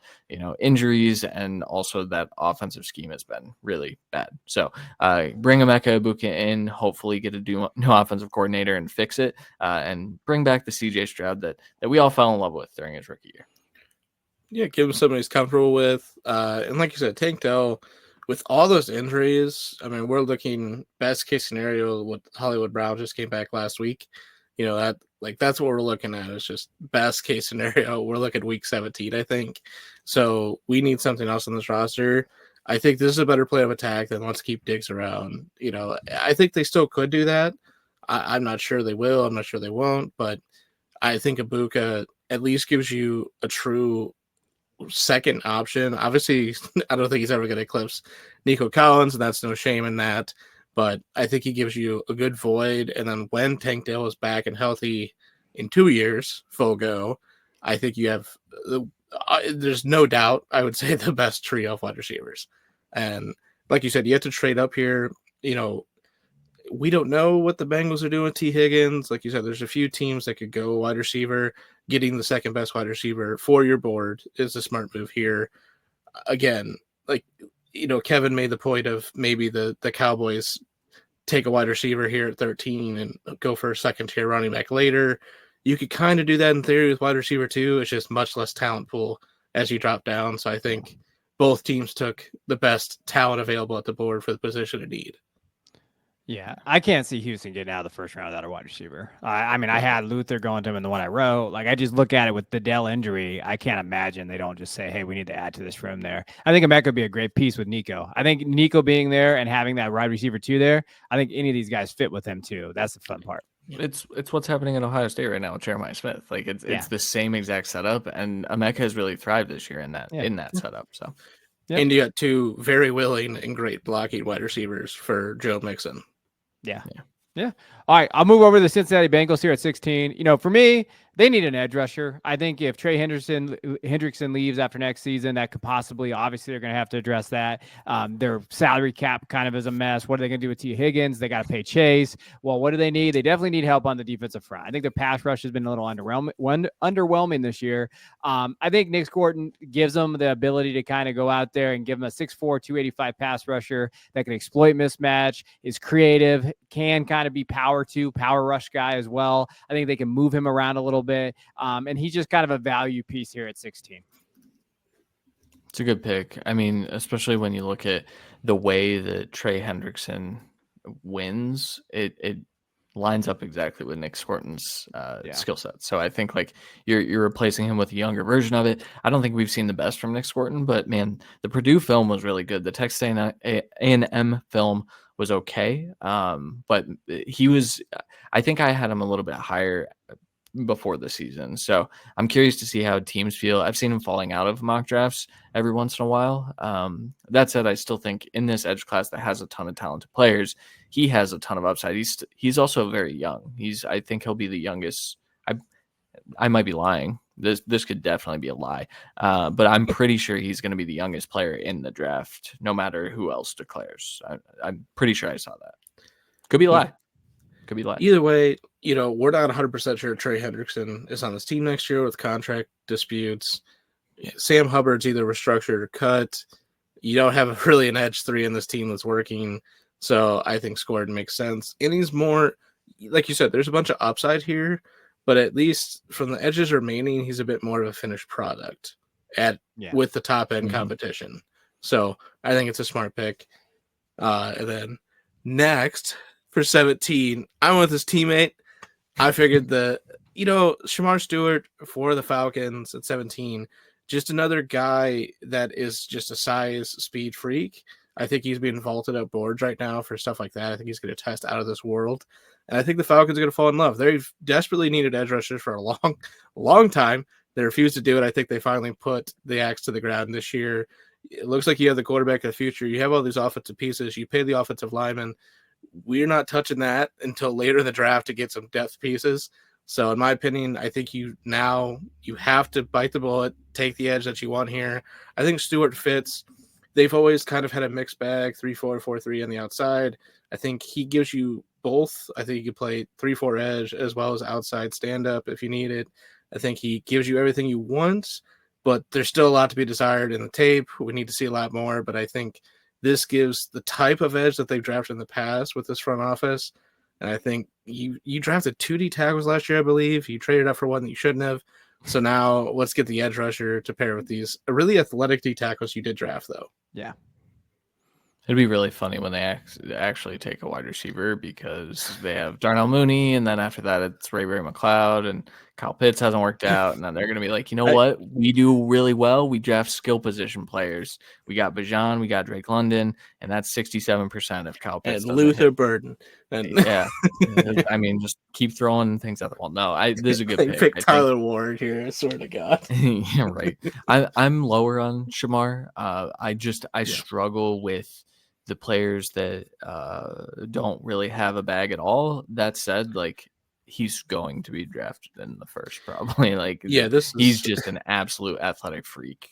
injuries, and also that offensive scheme has been really bad. So bring Emeka Egbuka in, hopefully get a new offensive coordinator and fix it, and bring back the CJ Stroud that we all fell in love with during his rookie year. Yeah, give him somebody he's comfortable with. And like you said, Tank Dell, with all those injuries, I mean, we're looking best case scenario. What Hollywood Brown just came back last week. That's what we're looking at. It's just best case scenario. We're looking week 17, I think. So we need something else on this roster. I think this is a better play of attack than let's keep Diggs around. I think they still could do that. I'm not sure they will. I'm not sure they won't. But I think Egbuka at least gives you a true second option. Obviously, I don't think he's ever going to eclipse Nico Collins, and that's no shame in that. But I think he gives you a good void. And then when Tank Dell is back and healthy in 2 years, full go, I think you have, there's no doubt, I would say, the best trio of wide receivers. And like you said, you have to trade up here. We don't know what the Bengals are doing with T. Higgins. Like you said, there's a few teams that could go wide receiver. Getting the second best wide receiver for your board is a smart move here. Again, Kevin made the point of maybe the Cowboys take a wide receiver here at 13 and go for a second tier running back later. You could kind of do that in theory with wide receiver too. It's just much less talent pool as you drop down. So I think both teams took the best talent available at the board for the position of need. Yeah, I can't see Houston getting out of the first round without a wide receiver. I mean, I had Luther going to him in the one I wrote. Like, I just look at it with the Dell injury. I can't imagine they don't just say, hey, we need to add to this room there. I think Emeka would be a great piece with Nico. I think Nico being there and having that wide receiver too there, I think any of these guys fit with him too. That's the fun part. It's what's happening at Ohio State right now with Jeremiah Smith. Like it's the same exact setup, and Emeka has really thrived this year in that setup. So, and you got two very willing and great blocking wide receivers for Joe Mixon. Yeah. All right, I'll move over to the Cincinnati Bengals here at 16. You know, for me, they need an edge rusher. I think if Trey Hendrickson leaves after next season, that could possibly, obviously, they're going to have to address that. Their salary cap kind of is a mess. What are they going to do with T. Higgins? They got to pay Chase. Well, what do they need? They definitely need help on the defensive front. I think their pass rush has been a little underwhelming this year. I think Nick Scorton gives them the ability to kind of go out there and give them a 6'4", 285 pass rusher that can exploit mismatch, is creative, can kind of be power rush guy as well. I think they can move him around a little bit. And he's just kind of a value piece here at 16. It's a good pick. I mean, especially when you look at the way that Trey Hendrickson wins, it lines up exactly with Nick Scorton's skill set. So I think like you're replacing him with a younger version of it. I don't think we've seen the best from Nick Scorton, but man, the Purdue film was really good. The Texas A&M film was okay. But I think I had him a little bit higher before the season. So I'm curious to see how teams feel. I've seen him falling out of mock drafts every once in a while. That said, I still think in this edge class that has a ton of talented players, he has a ton of upside. He's also very young. I think he'll be the youngest. I might be lying. This could definitely be a lie. But I'm pretty sure he's going to be the youngest player in the draft, no matter who else declares. I'm pretty sure I saw that. Could be a lie. Could be a lie. Either way, we're not 100% sure Trey Hendrickson is on this team next year with contract disputes. Sam Hubbard's either restructured or cut. You don't have really an edge 3 in this team that's working. So I think Scorton makes sense. And he's more, like you said, there's a bunch of upside here, but at least from the edges remaining, he's a bit more of a finished product with the top end competition. So I think it's a smart pick. And then next for 17, I'm with his teammate. I figured Shamar Stewart for the Falcons at 17, just another guy that is just a size speed freak. I think he's being vaulted up boards right now for stuff like that. I think he's going to test out of this world. And I think the Falcons are going to fall in love. They've desperately needed edge rushers for a long time. They refused to do it. I think they finally put the axe to the ground this year. It looks like you have the quarterback of the future. You have all these offensive pieces. You pay the offensive linemen. We're not touching that until later in the draft to get some depth pieces. So in my opinion, I think you have to bite the bullet, take the edge that you want here. I think Stewart fits. They've always kind of had a mixed bag, 3-4, 4-3 on the outside. I think he gives you both. I think you can play 3-4 edge as well as outside stand-up if you need it. I think he gives you everything you want, but there's still a lot to be desired in the tape. We need to see a lot more, but I think this gives the type of edge that they've drafted in the past with this front office. And I think you drafted 2 D tackles last year, I believe. You traded up for one that you shouldn't have. So now let's get the edge rusher to pair with these really athletic D tackles you did draft, though. Yeah. It'd be really funny when they actually take a wide receiver because they have Darnell Mooney, and then after that it's Ray McLeod, and Kyle Pitts hasn't worked out, and then they're going to be like, what? We do really well. We draft skill position players. We got Bijan, we got Drake London, and that's 67% of Kyle Pitts. And Luther Burden. And yeah. I mean, just keep throwing things out. Well, no, this is a good pick. Pick Tyler Ward here, I swear to God. Yeah, right. I'm lower on Shamar. I struggle with the players that don't really have a bag at all. That said, like, he's going to be drafted in the first, probably. Like, he's just an absolute athletic freak.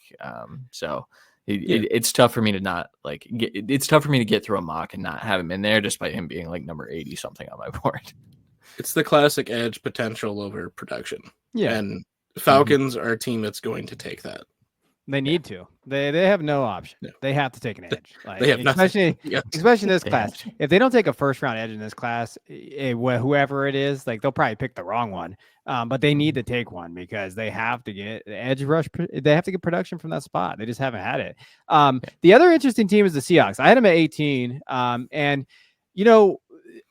So it's tough for me to not it's tough for me to get through a mock and not have him in there, despite him being like number 80 something on my board. It's the classic edge potential over production. Yeah, and Falcons are a team that's going to take that. They need to. They have no option. Yeah. They have to take an edge. Like, they have especially in this class. If they don't take a first round edge in this class, whoever it is, like, they'll probably pick the wrong one. But they need to take one because they have to get edge rush. They have to get production from that spot. They just haven't had it. The other interesting team is the Seahawks. I had them at 18. And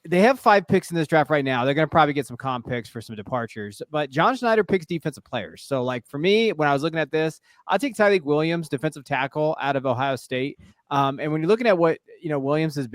they have 5 picks in this draft right now. They're going to probably get some comp picks for some departures, but John Schneider picks defensive players. So like for me, when I was looking at this, I'll take Tyreek Williams, defensive tackle out of Ohio State. And when you're looking at what, Williams he's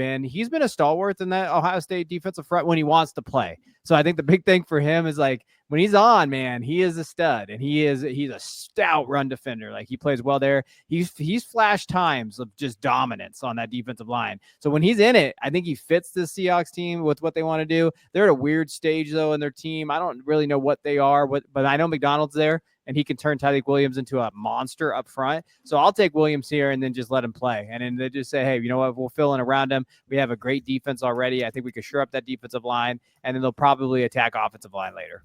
been a stalwart in that Ohio State defensive front when he wants to play. So I think the big thing for him is like when he's on, man, he is a stud, and he's a stout run defender. Like he plays well there. He's flashed times of just dominance on that defensive line. So when he's in it, I think he fits the Seahawks team with what they want to do. They're at a weird stage though in their team. I don't really know what they are, but I know McDonald's there, and he can turn Tyreek Williams into a monster up front. So I'll take Williams here and then just let him play. And then they just say, hey, you know what? We'll fill in around him. We have a great defense already. I think we could shore up that defensive line, and then they'll probably attack offensive line later.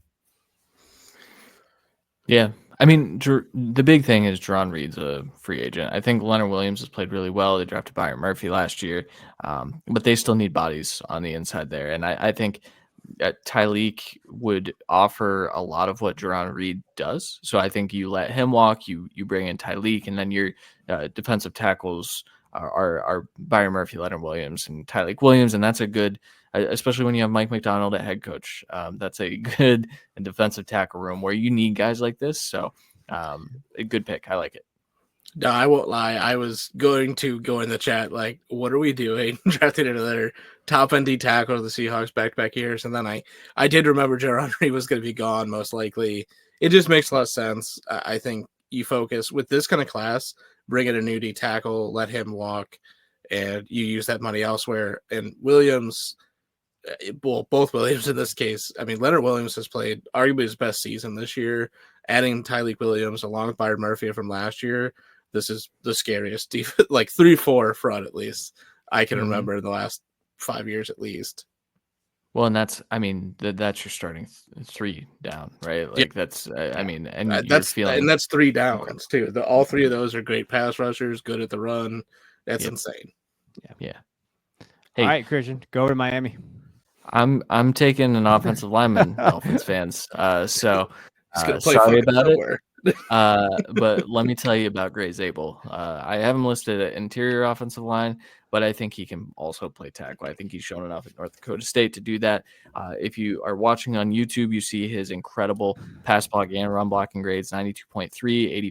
Yeah. I mean, the big thing is Jerron Reed's a free agent. I think Leonard Williams has played really well. They drafted Byron Murphy last year, but they still need bodies on the inside there. And I think Tyreek would offer a lot of what Jerron Reed does. So I think you let him walk, you bring in Tyreek, and then your defensive tackles are Byron Murphy, Leonard Williams, and Tyreek Williams. And that's a good, especially when you have Mike McDonald at head coach. That's a good defensive tackle room where you need guys like this. So a good pick. I like it. No, I won't lie. I was going to go in the chat like, what are we doing? Drafting another top end D tackle of the Seahawks back-to-back years. And then I did remember Jerron Reed was going to be gone most likely. It just makes a lot of sense. I think you focus with this kind of class, bring in a new D tackle, let him walk, and you use that money elsewhere. And Williams, well, both Williams in this case, I mean, Leonard Williams has played arguably his best season this year. Adding Tyreek Williams along with Byron Murphy from last year, this is the scariest defense, like 3-4 front at least I can remember in the last 5 years at least. Well, and that's your starting 3 down, right? Like that's, I mean, and that's 3 downs too. All 3 of those are great pass rushers, good at the run. That's insane. Yeah. Hey, all right, Christian, go to Miami. I'm taking an offensive lineman, Dolphins fans. So sorry about it. But let me tell you about Gray Zabel. I have him listed at interior offensive line, but I think he can also play tackle. I think he's shown enough at North Dakota State to do that. If you are watching on YouTube, you see his incredible pass blocking and run blocking grades, 92.3,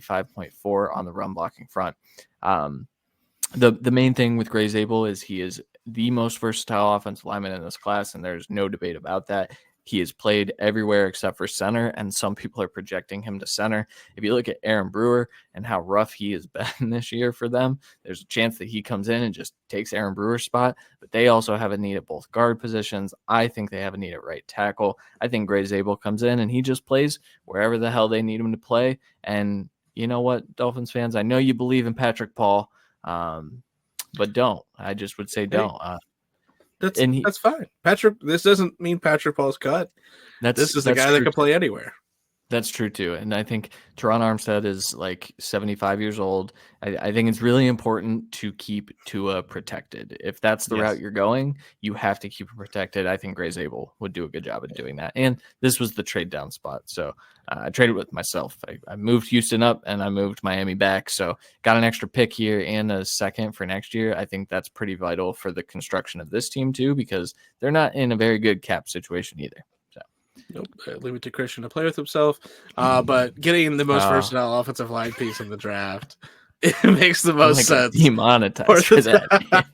85.4 on the run blocking front. The main thing with Gray Zabel is he is the most versatile offensive lineman in this class, and there's no debate about that. He has played everywhere except for center, and some people are projecting him to center. If you look at Aaron Brewer and how rough he has been this year for them, there's a chance that he comes in and just takes Aaron Brewer's spot, but they also have a need at both guard positions. I think they have a need at right tackle. I think Gray Zabel comes in and he just plays wherever the hell they need him to play. And you know what, Dolphins fans, I know you believe in Patrick Paul, but don't. I just would say don't. That's fine. Patrick, this doesn't mean Patrick Paul's cut. This is a guy that can play anywhere. That's true too. And I think Teron Armstead is like 75 years old. I think it's really important to keep Tua protected. If that's the route you're going, you have to keep him protected. I think Gray Zabel would do a good job at doing that. And this was the trade down spot. So I traded with myself. I moved Houston up and I moved Miami back. So got an extra pick here and a second for next year. I think that's pretty vital for the construction of this team too, because they're not in a very good cap situation either. Nope, leave it to Christian to play with himself. But getting the most versatile offensive line piece in the draft, it makes the most sense. Demonetized for that.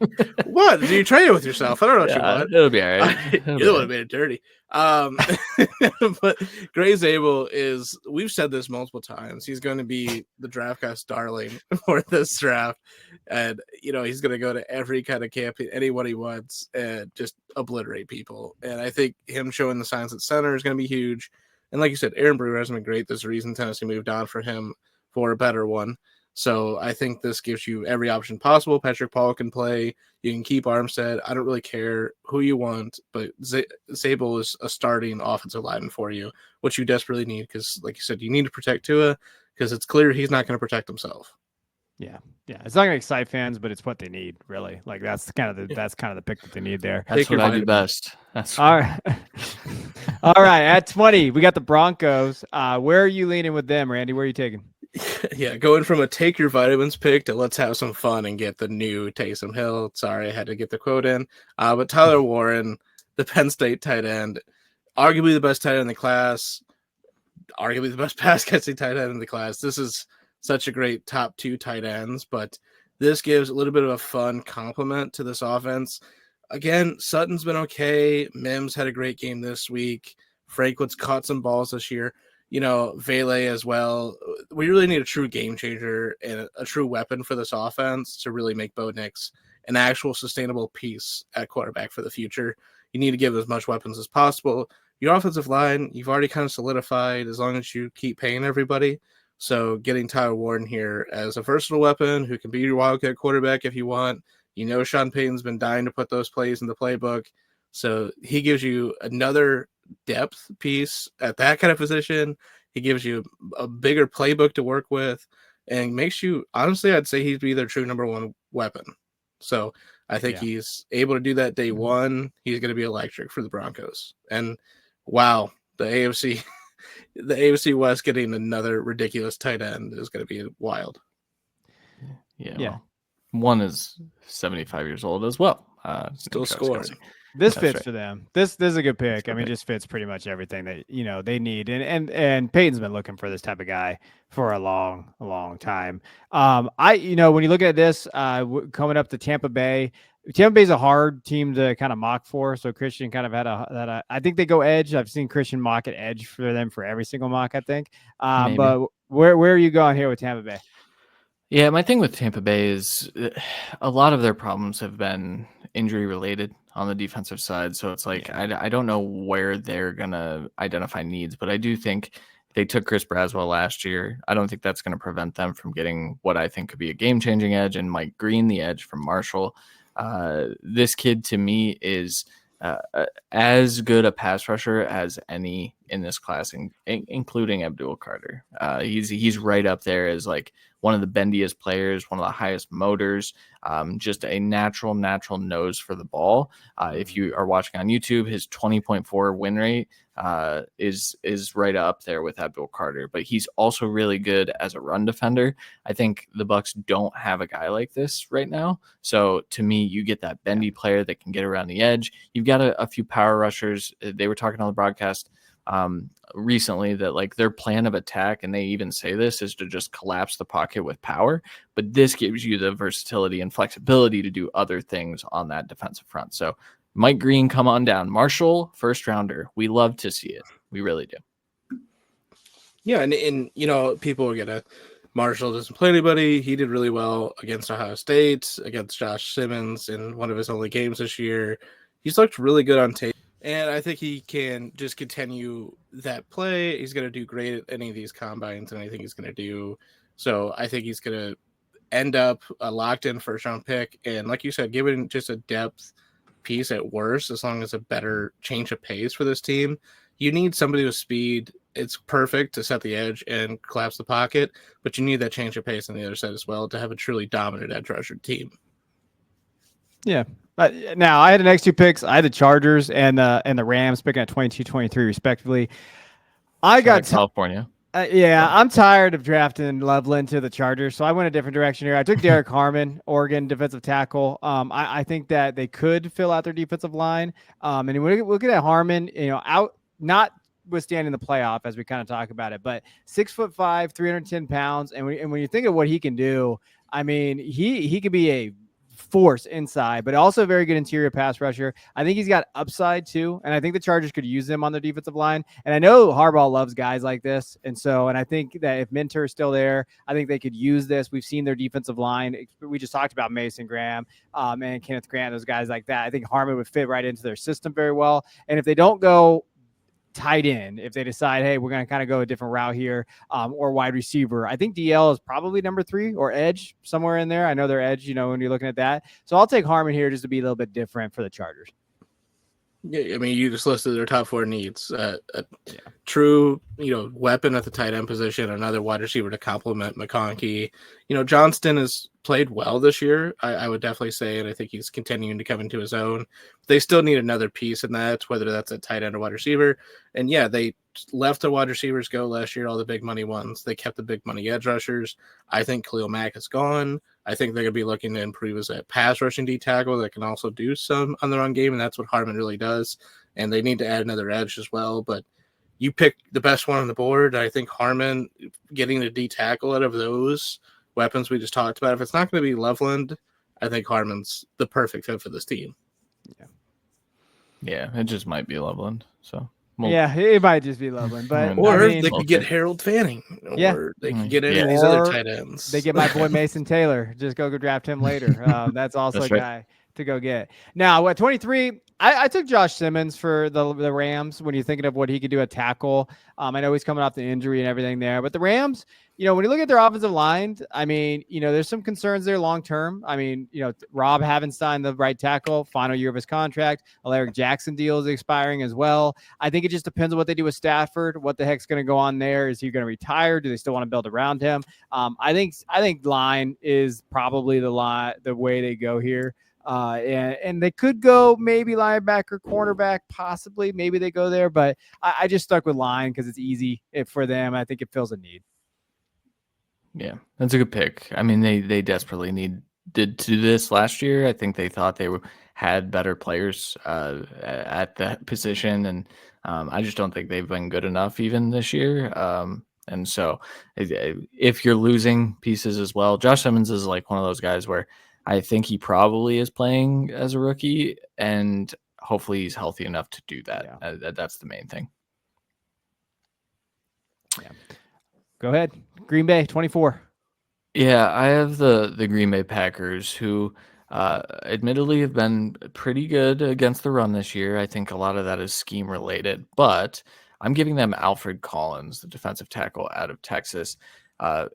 What? Did you trade it with yourself? I don't know what you want. It'll be all right. You would have made it dirty. But Gray Zabel is, we've said this multiple times, he's going to be the draft guy's darling for this draft. And, he's going to go to every kind of camp, anyone he wants, and just obliterate people. And I think him showing the signs at center is going to be huge. And like you said, Aaron Brewer hasn't been great. There's a reason Tennessee moved on for him for a better one. So I think this gives you every option possible. Patrick Paul can play. You can keep Armstead. I don't really care who you want, but Zabel is a starting offensive lineman for you, which you desperately need because, like you said, you need to protect Tua because it's clear he's not going to protect himself. Yeah. It's not going to excite fans, but it's what they need, really. Like that's kind of the pick that they need there. That's what I do best. All right. All right. At 20, we got the Broncos. Where are you leaning with them, Randy? Where are you taking? Yeah, going from a take your vitamins pick to let's have some fun and get the new Taysom Hill. Sorry, I had to get the quote in. But Tyler Warren, the Penn State tight end, arguably the best tight end in the class, arguably the best pass catching tight end in the class. This is such a great top 2 tight ends, but this gives a little bit of a fun complement to this offense. Again, Sutton's been okay. Mims had a great game this week. Franklin's caught some balls this year. Vele as well. We really need a true game changer and a true weapon for this offense to really make Bo Nix an actual sustainable piece at quarterback for the future. You need to give as much weapons as possible. Your offensive line, you've already kind of solidified as long as you keep paying everybody. So getting Tyler Warren here as a versatile weapon who can be your wildcat quarterback if you want. Sean Payton's been dying to put those plays in the playbook. So he gives you another depth piece at that kind of position. He gives you a bigger playbook to work with and makes you, honestly, I'd say he'd be their true number 1 weapon. So I think he's able to do that day one. He's going to be electric for the Broncos. And wow, the AFC West getting another ridiculous tight end is going to be wild. Yeah. Well, one is 75 years old as well. Still scoring. This fits for them. This is a good pick. I mean, just fits pretty much everything that they need. And Peyton's been looking for this type of guy for a long time. When you look at this coming up to Tampa Bay is a hard team to kind of mock for. So Christian kind of had I think they go edge. I've seen Christian mock at edge for them for every single mock, I think. But where are you going here with Tampa Bay? Yeah, my thing with Tampa Bay is a lot of their problems have been injury related on the defensive side. So it's like, I don't know where they're going to identify needs, but I do think they took Chris Braswell last year. I don't think that's going to prevent them from getting what I think could be a game-changing edge, and Mike Green, the edge from Marshall. This kid to me is as good a pass rusher as any in this class, including Abdul Carter. He's right up there as like one of the bendiest players, one of the highest motors, just a natural nose for the ball. If you are watching on YouTube, his 20.4 win rate is right up there with Abdul Carter, but he's also really good as a run defender. I think the Bucs don't have a guy like this right now. So to me, you get that bendy player that can get around the edge. You've got a few power rushers. They were talking on the broadcast recently that like their plan of attack, and they even say this, is to just collapse the pocket with power, but this gives you the versatility and flexibility to do other things on that defensive front. So Mike Green, come on down. Marshall, first rounder. We love to see it. We really do. Yeah, and people are gonna Marshall doesn't play anybody. He did really well against Ohio State, against Josh Simmons in one of his only games this year. He's looked really good on tape. And I think he can just continue that play. He's going to do great at any of these combines and anything he's going to do. So I think he's going to end up a locked-in first-round pick. And like you said, given just a depth piece at worst, as long as a better change of pace for this team, you need somebody with speed. It's perfect to set the edge and collapse the pocket, but you need that change of pace on the other side as well to have a truly dominant edge rusher team. Yeah. Now I had the next 2 picks. I had the Chargers and the Rams picking at 22-23 respectively. I got California. I'm tired of drafting Loveland to the Chargers, so I went a different direction here. I took Derek Harmon, Oregon defensive tackle. I think that they could fill out their defensive line. And we're looking at Harmon, out not withstanding the playoff as we kind of talk about it, but 6'5", 310 pounds, and when you think of what he can do, I mean, he could be a force inside, but also a very good interior pass rusher. I think he's got upside too, and I think the Chargers could use him on their defensive line. And I know Harbaugh loves guys like this, and I think that if Minter is still there, I think they could use this. We've seen their defensive line. We just talked about Mason Graham and Kenneth Grant, those guys like that. I think Harmon would fit right into their system very well. And if they don't go tight end, if they decide, hey, we're going to kind of go a different route here, or wide receiver, I think DL is probably number 3 or edge somewhere in there. I know they're edge, when you're looking at that. So I'll take Harmon here just to be a little bit different for the Chargers. Yeah, I mean, you just listed their top 4 needs. True, weapon at the tight end position, another wide receiver to complement McConkey. Johnston has played well this year, I would definitely say, and I think he's continuing to come into his own. They still need another piece in that, whether that's a tight end or wide receiver. And yeah, they left the wide receivers go last year, all the big money ones. They kept the big money edge rushers. I think Khalil Mack is gone. I think they're going to be looking to improve as a pass rushing D tackle that can also do some on the run game, and that's what Harmon really does. And they need to add another edge as well. But you pick the best one on the board. I think Harmon getting the D tackle out of those weapons we just talked about. If it's not going to be Loveland, I think Harmon's the perfect fit for this team. Yeah, it just might be Loveland. So yeah, it might just be Loveland, but or I mean, they could get Harold Fanning, or they could get any of these other tight ends. They get my boy Mason Taylor. Just go draft him later. That's also That's a guy to go get. Now, at 23, I took Josh Simmons for the Rams when you're thinking of what he could do at tackle. I know he's coming off the injury and everything there, but the Rams, when you look at their offensive line, I mean, there's some concerns there long term. I mean, Rob haven't signed the right tackle, final year of his contract. Alaric Jackson deal is expiring as well. I think it just depends on what they do with Stafford. What the heck's going to go on there? Is he going to retire? Do they still want to build around him? I think line is probably the way they go here. And they could go maybe linebacker, cornerback, possibly. Maybe they go there, but I just stuck with line because it's easy for them. I think it fills a need. Yeah, that's a good pick. I mean, they desperately needed to do this last year. I think they thought they had better players at that position, and I just don't think they've been good enough even this year. And so if you're losing pieces as well, Josh Simmons is like one of those guys where I think he probably is playing as a rookie, and hopefully he's healthy enough to do that. Yeah. That's the main thing. Yeah. Go ahead. Green Bay, 24. Yeah, I have the Green Bay Packers, who admittedly have been pretty good against the run this year. I think a lot of that is scheme related, but I'm giving them Alfred Collins, the defensive tackle out of Texas.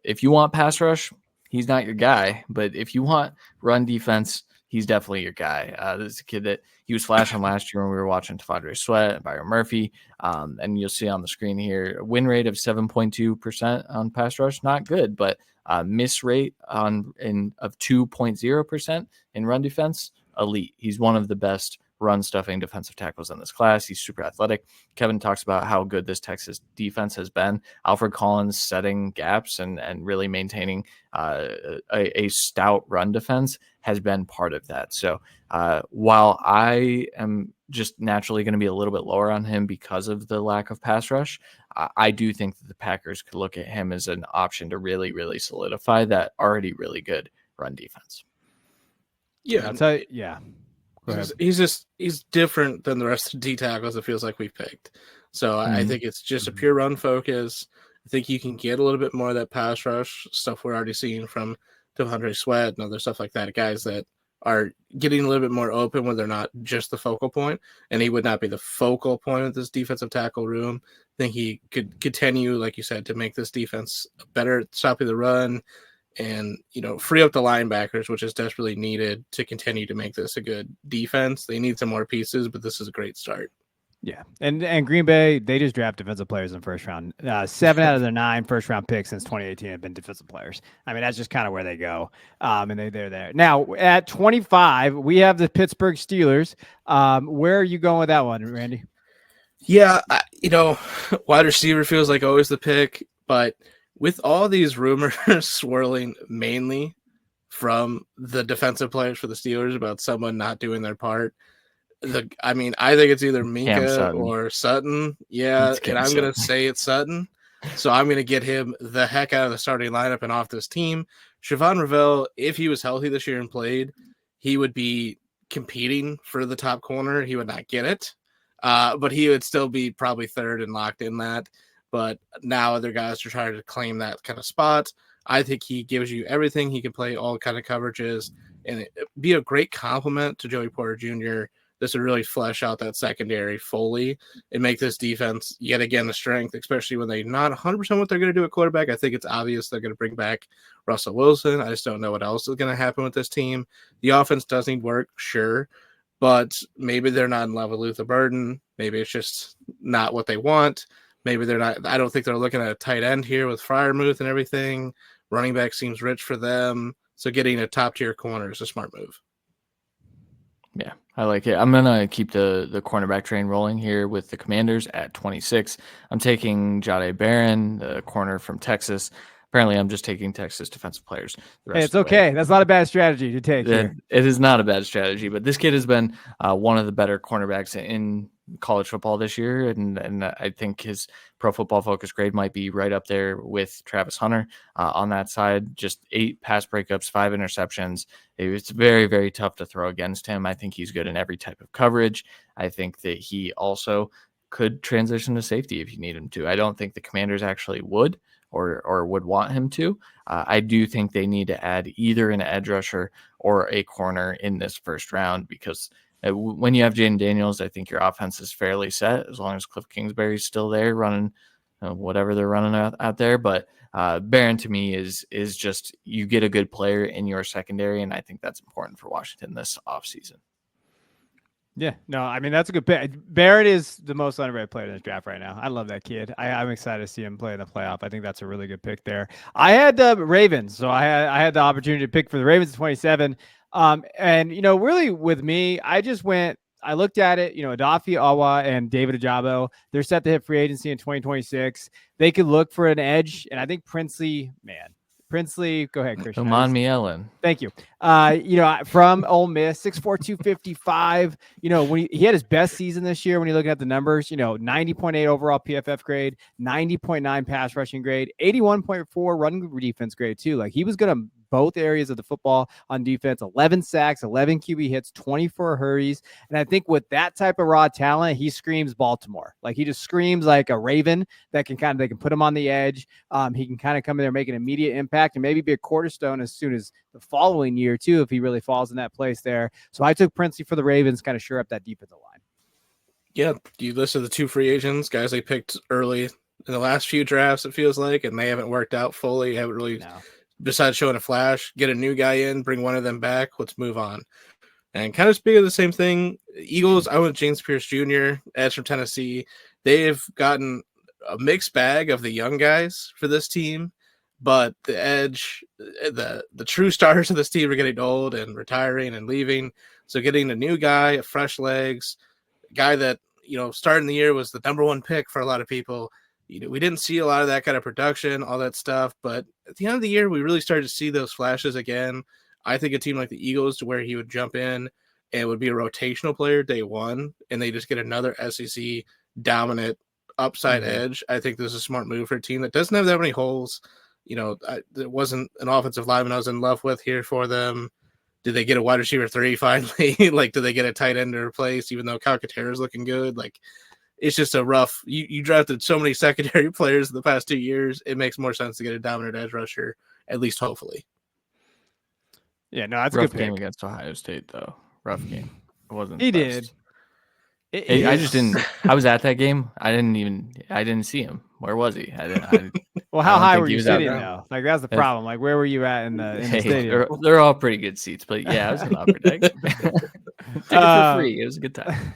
If you want pass rush, he's not your guy, but if you want run defense, he's definitely your guy. This is a kid that he was flashing last year when we were watching Tavondre Sweat and Byron Murphy. And you'll see on the screen here, win rate of 7.2% on pass rush, not good, but miss rate of 2.0% in run defense, elite. He's one of the best run stuffing defensive tackles in this class. He's super athletic. Kevin talks about how good this Texas defense has been. Alfred Collins setting gaps and really maintaining a stout run defense has been part of that. So while I am just naturally going to be a little bit lower on him because of the lack of pass rush, I do think that the Packers could look at him as an option to really, really solidify that already really good run defense. Yeah. Yeah. He's different than the rest of the D tackles. It feels like we've picked. So I think it's just a pure run focus. I think you can get a little bit more of that pass rush stuff we're already seeing from Tavondre Sweat and other stuff like that. Guys that are getting a little bit more open when they're not just the focal point. And he would not be the focal point of this defensive tackle room. I think he could continue, like you said, to make this defense better at stopping the run and, free up the linebackers, which is desperately needed to continue to make this a good defense. They need some more pieces, but this is a great start. Yeah. And Green Bay, they just draft defensive players in the first round. 7 out of their 9 first-round picks since 2018 have been defensive players. I mean, that's just kind of where they go, and they're there. Now, at 25, we have the Pittsburgh Steelers. Where are you going with that one, Randy? Yeah, wide receiver feels like always the pick, but with all these rumors swirling mainly from the defensive players for the Steelers about someone not doing their part, I think it's either Minka or Sutton. Yeah, and I'm going to say it's Sutton. So I'm going to get him the heck out of the starting lineup and off this team. Siobhan Ravel, if he was healthy this year and played, he would be competing for the top corner. He would not get it, but he would still be probably third and locked in that. But now other guys are trying to claim that kind of spot. I think he gives you everything. He can play all kind of coverages and be a great complement to Joey Porter Jr. This would really flesh out that secondary fully and make this defense yet again a strength, especially when they're not 100% what they're going to do at quarterback. I think it's obvious they're going to bring back Russell Wilson. I just don't know what else is going to happen with this team. The offense does need work, sure, but maybe they're not in love with Luther Burden. Maybe it's just not what they want. Maybe they're not. I don't think they're looking at a tight end here with Freiermuth and everything. Running back seems rich for them. So getting a top tier corner is a smart move. Yeah, I like it. I'm gonna keep the cornerback train rolling here with the Commanders at 26. I'm taking Jahdae Barron, the corner from Texas. Apparently, I'm just taking Texas defensive players the Hey, rest it's of the way. okay. That's not a bad strategy to take here. It is not a bad strategy, but this kid has been one of the better cornerbacks in college football this year, and I think his Pro Football Focus grade might be right up there with Travis Hunter on that side. Just 8 pass breakups, 5 interceptions. It's very, very tough to throw against him. I think he's good in every type of coverage. I think that he also could transition to safety if you need him to. I don't think the Commanders actually would or would want him to. I do think they need to add either an edge rusher or a corner in this first round because when you have Jaden Daniels, I think your offense is fairly set as long as Cliff Kingsbury's still there running whatever they're running out there. But Barron to me is just you get a good player in your secondary, and I think that's important for Washington this offseason. Yeah, no, I mean, that's a good pick. Barrett is the most underrated player in this draft right now. I love that kid. I'm excited to see him play in the playoff. I think that's a really good pick there. I had the Ravens, so I had the opportunity to pick for the Ravens at 27. And, really with me, I looked at it, Adafi, Awa, and David Ajabo, they're set to hit free agency in 2026. They could look for an edge, and I think Princely, go ahead, Christian. Come on, me, Ellen. Thank you. From Ole Miss, 6'4", 255. When he had his best season this year, when you look at the numbers, 90.8 overall PFF grade, 90.9 pass rushing grade, 81.4 run defense grade too. Like he was good on both areas of the football on defense, 11 sacks, 11 QB hits, 24 hurries. And I think with that type of raw talent, he screams Baltimore. Like he just screams like a Raven that they can put him on the edge. He can kind of come in there, make an immediate impact and maybe be a cornerstone as soon as the following year too, if he really falls in that place there. So I took Princey for the Ravens, kind of shore up that defensive line. Yeah, you listed the 2 free agents, guys they picked early in the last few drafts, it feels like, and they haven't worked out fully, haven't really besides showing a flash, get a new guy in, bring one of them back, let's move on. And kind of speaking of the same thing, Eagles, I went James Pierce Jr., edge from Tennessee. They've gotten a mixed bag of the young guys for this team, but the edge, the true stars of this team are getting old and retiring and leaving. So getting a new guy, fresh legs, a guy that, starting the year was the number 1 pick for a lot of people. We didn't see a lot of that kind of production, all that stuff, but at the end of the year, we really started to see those flashes again. I think a team like the Eagles, to where he would jump in and would be a rotational player day one, and they just get another SEC dominant upside edge. I think this is a smart move for a team that doesn't have that many holes. It wasn't an offensive lineman I was in love with here for them. Did they get a wide receiver 3 finally? Like, did they get a tight end to replace, even though Calcaterra is looking good? Like, it's just a rough. You drafted so many secondary players in the past 2 years. It makes more sense to get a dominant edge rusher, at least hopefully. Yeah, no, that's rough a good game pick. Against Ohio State, though. Rough game. It wasn't. He best. did. I just didn't. I was at that game. I didn't see him. Where was he? Well, how high were you sitting though? Like that's the problem. Like where were you at in the stadium? They're all pretty good seats, but yeah, I was in the upper deck. Ticket for free. It was a good time.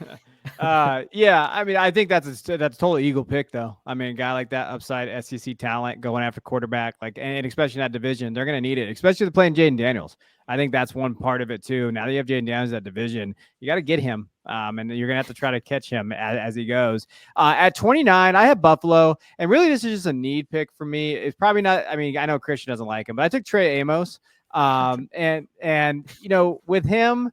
Yeah, I mean, I think that's a total Eagle pick, though. I mean, a guy like that upside SEC talent going after quarterback, and especially in that division, they're going to need it, especially if they're playing Jaden Daniels. I think that's one part of it too. Now that you have Jaden Daniels in that division, you got to get him, and you're going to have to try to catch him as he goes. At 29, I have Buffalo, and really this is just a need pick for me. It's probably not. I mean, I know Christian doesn't like him, but I took Trey Amos, and with him.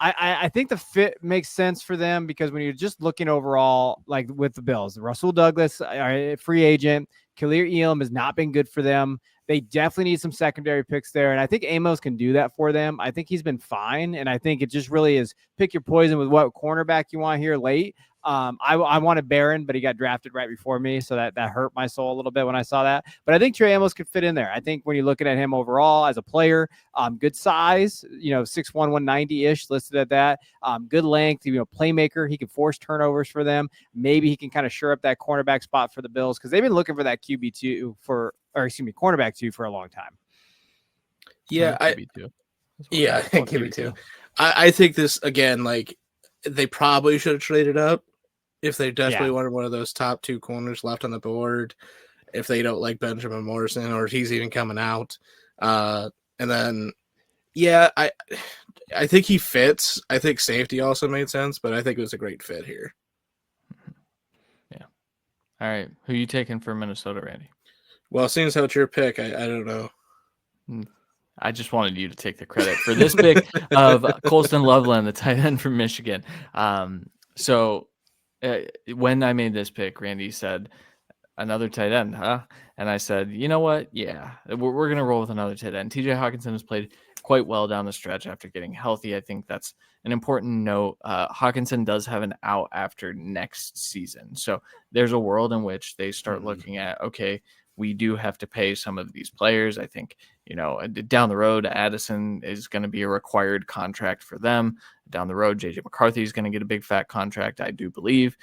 I think the fit makes sense for them because when you're just looking overall, like with the Bills, Russell Douglas, free agent, Khalil Elam has not been good for them. They definitely need some secondary picks there. And I think Amos can do that for them. I think he's been fine. And I think it just really is pick your poison with what cornerback you want here late. I wanted Barron, but he got drafted right before me. So that hurt my soul a little bit when I saw that. But I think Trey Amos could fit in there. I think when you're looking at him overall as a player, good size, 6'1", 190-ish listed at that. Good length, playmaker. He can force turnovers for them. Maybe he can kind of shore up that cornerback spot for the Bills because they've been looking for that cornerback 2 for a long time. Yeah, QB2. Yeah, QB2. I think this again, like they probably should have traded up if they desperately wanted one of those top 2 corners left on the board. If they don't like Benjamin Morrison or he's even coming out, and then I think he fits. I think safety also made sense, but I think it was a great fit here. Yeah. All right. Who are you taking for Minnesota, Randy? Well, seeing as how it's your pick, I don't know. I just wanted you to take the credit for this pick of Colston Loveland, the tight end from Michigan. So when I made this pick, Randy said, another tight end, huh? And I said, you know what? Yeah, we're going to roll with another tight end. TJ Hawkinson has played quite well down the stretch after getting healthy. I think that's an important note. Hawkinson does have an out after next season. So there's a world in which they start looking at, okay, we do have to pay some of these players. I think, down the road, Addison is going to be a required contract for them. Down the road, JJ McCarthy is going to get a big fat contract, I do believe.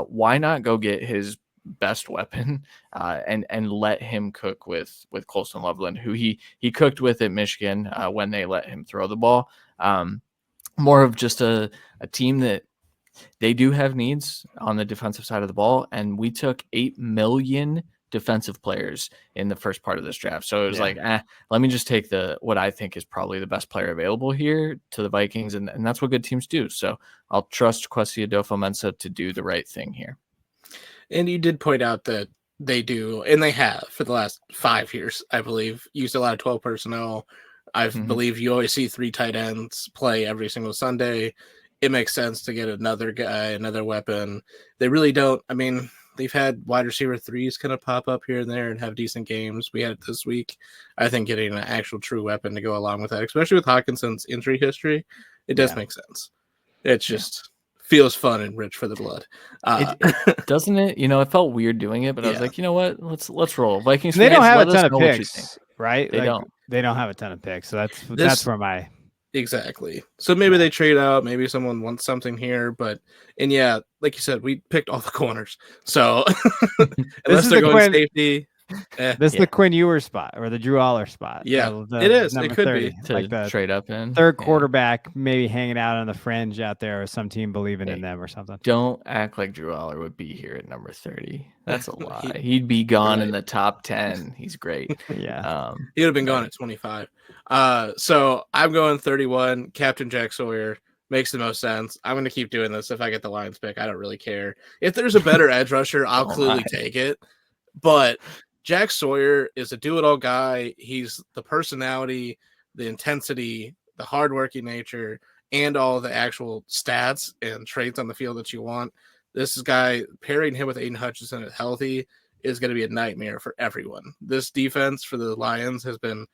Why not go get his best weapon and let him cook with Colston Loveland, who he cooked with at Michigan when they let him throw the ball. More of just a team that they do have needs on the defensive side of the ball, and we took 8 million defensive players in the first part of this draft. So it was like, let me just take what I think is probably the best player available here to the Vikings, and that's what good teams do. So I'll trust Kwesi Adofo-Mensah to do the right thing here. And you did point out that they do, and they have for the last 5 years, I believe, used a lot of 12 personnel. I believe you always see 3 tight ends play every single Sunday. It makes sense to get another guy, another weapon. They really don't. I mean, they've had wide receiver 3s kind of pop up here and there and have decent games. We had it this week. I think getting an actual true weapon to go along with that, especially with Hawkinson's injury history, it does make sense. It's just feels fun and rich for the blood. Doesn't it? It felt weird doing it, but I was like, you know what? Let's roll. Vikings. They don't have a let us ton of know what you think. picks, right? They don't. They don't have a ton of picks, so that's where my exactly. So maybe they trade out. Maybe someone wants something here, but like you said, we picked all the corners. So unless they're going safety. This is the Quinn Ewers spot or the Drew Aller spot. Yeah, it is. It could 30, be to like the trade up in third quarterback, maybe hanging out on the fringe out there, or some team believing in them or something. Don't act like Drew Aller would be here at number 30. That's a lie. He'd be gone in the top 10. He's great. Yeah, he would have been gone at 25. So I'm going 31. Captain Jack Sawyer makes the most sense. I'm going to keep doing this if I get the Lions pick. I don't really care if there's a better edge rusher. I'll clearly take it, but Jack Sawyer is a do-it-all guy. He's the personality, the intensity, the hardworking nature, and all the actual stats and traits on the field that you want. This guy, pairing him with Aiden Hutchinson at healthy, is going to be a nightmare for everyone. This defense for the Lions has been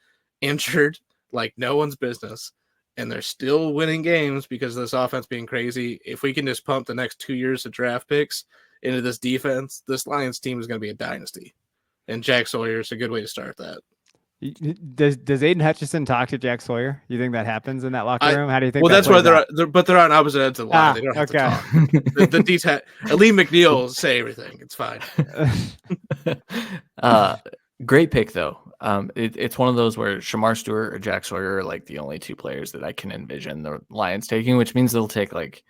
injured like no one's business, and they're still winning games because of this offense being crazy. If we can just pump the next 2 years of draft picks into this defense, this Lions team is going to be a dynasty. And Jack Sawyer is a good way to start that. Does Aiden Hutchinson talk to Jack Sawyer? You think that happens in that locker room? How do you think? Well, that's why they're on opposite ends of the line. They don't have to talk. The detail. Lee McNeil will say everything. It's fine. Great pick though. It's one of those where Shamar Stewart or Jack Sawyer are like the only 2 players that I can envision the Lions taking, which means they'll take like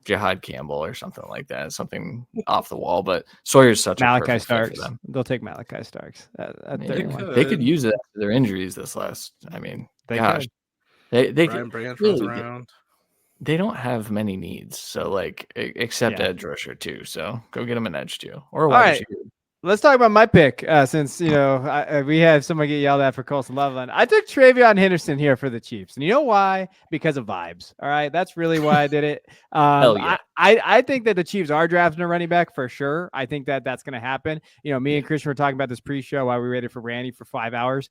Jihad Campbell or something like that, something off the wall. But Sawyer's such Malachi a Starks. For them. They'll take Malachi Starks. They could use it after their injuries this last. I mean, they Brian Branch runs around. They don't have many needs, so like except edge rusher too. So go get them an edge too, or a wide receiver. Let's talk about my pick, since we had someone get yelled at for Colston Loveland. I took TreVeyon Henderson here for the Chiefs, and you know why? Because of vibes. All right, that's really why I did it. Hell yeah. I think that the Chiefs are drafting a running back for sure. I think that that's going to happen. Me and Christian were talking about this pre-show while we waited for Randy for 5 hours.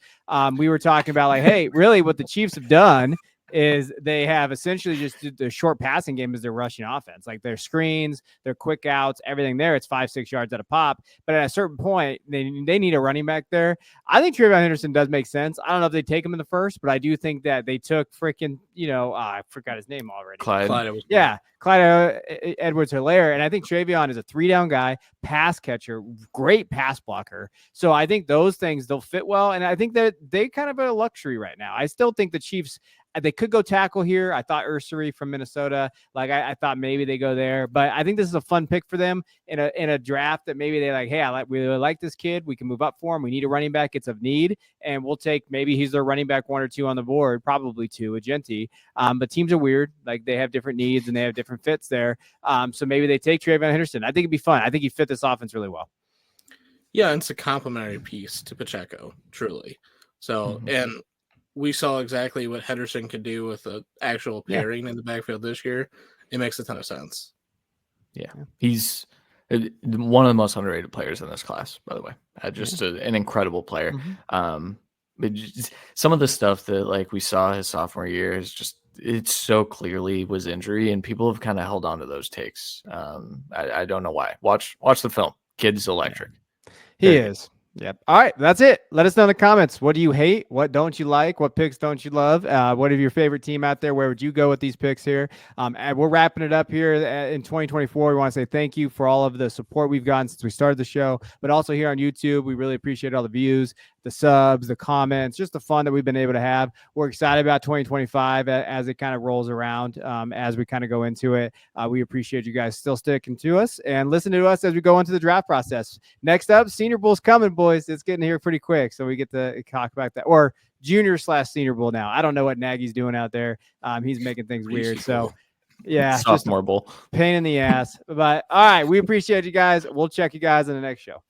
We were talking about like, hey, really, what the Chiefs have done is they have essentially just the short passing game as their rushing offense, like their screens, their quick outs, everything there. It's 5-6 yards at a pop. But at a certain point, they need a running back there. I think TreVeyon Henderson does make sense. I don't know if they take him in the first, but I do think that they took freaking, I forgot his name already. Clyde Edwards-Helaire. And I think TreVeyon is a 3-down guy, pass catcher, great pass blocker. So I think those things, they'll fit well. And I think that they kind of have a luxury right now. I still think the Chiefs they could go tackle here. I thought Ursary from Minnesota. Like I thought maybe they go there, but I think this is a fun pick for them in a draft that maybe they like. Hey, we really like this kid. We can move up for him. We need a running back. It's of need, and we'll take maybe he's their running back 1 or 2 on the board, probably 2, Agenti. But teams are weird. Like they have different needs and they have different fits there. So maybe they take Trayvon Henderson. I think it'd be fun. I think he fit this offense really well. Yeah, it's a complementary piece to Pacheco, truly. So, and we saw exactly what Henderson could do with an actual pairing in the backfield this year. It makes a ton of sense. Yeah, he's one of the most underrated players in this class, by the way. Just an incredible player. But just, some of the stuff that like we saw his sophomore year is just it so clearly was injury, and people have kind of held on to those takes. I don't know why. Watch the film. Kid's electric. He is. Yep. All right. That's it. Let us know in the comments. What do you hate? What don't you like? What picks don't you love? What is your favorite team out there? Where would you go with these picks here? And we're wrapping it up here in 2024. We want to say thank you for all of the support we've gotten since we started the show, but also here on YouTube. We really appreciate all the views, the subs, the comments, just the fun that we've been able to have. We're excited about 2025 as it kind of rolls around, as we kind of go into it. We appreciate you guys still sticking to us and listening to us as we go into the draft process. Next up, Senior Bowl's coming, boys. It's getting here pretty quick, so we get to talk about that. Or junior/senior bowl now. I don't know what Nagy's doing out there. He's making things weird. So yeah, sophomore bowl. Pain in the ass. But all right, we appreciate you guys. We'll check you guys in the next show.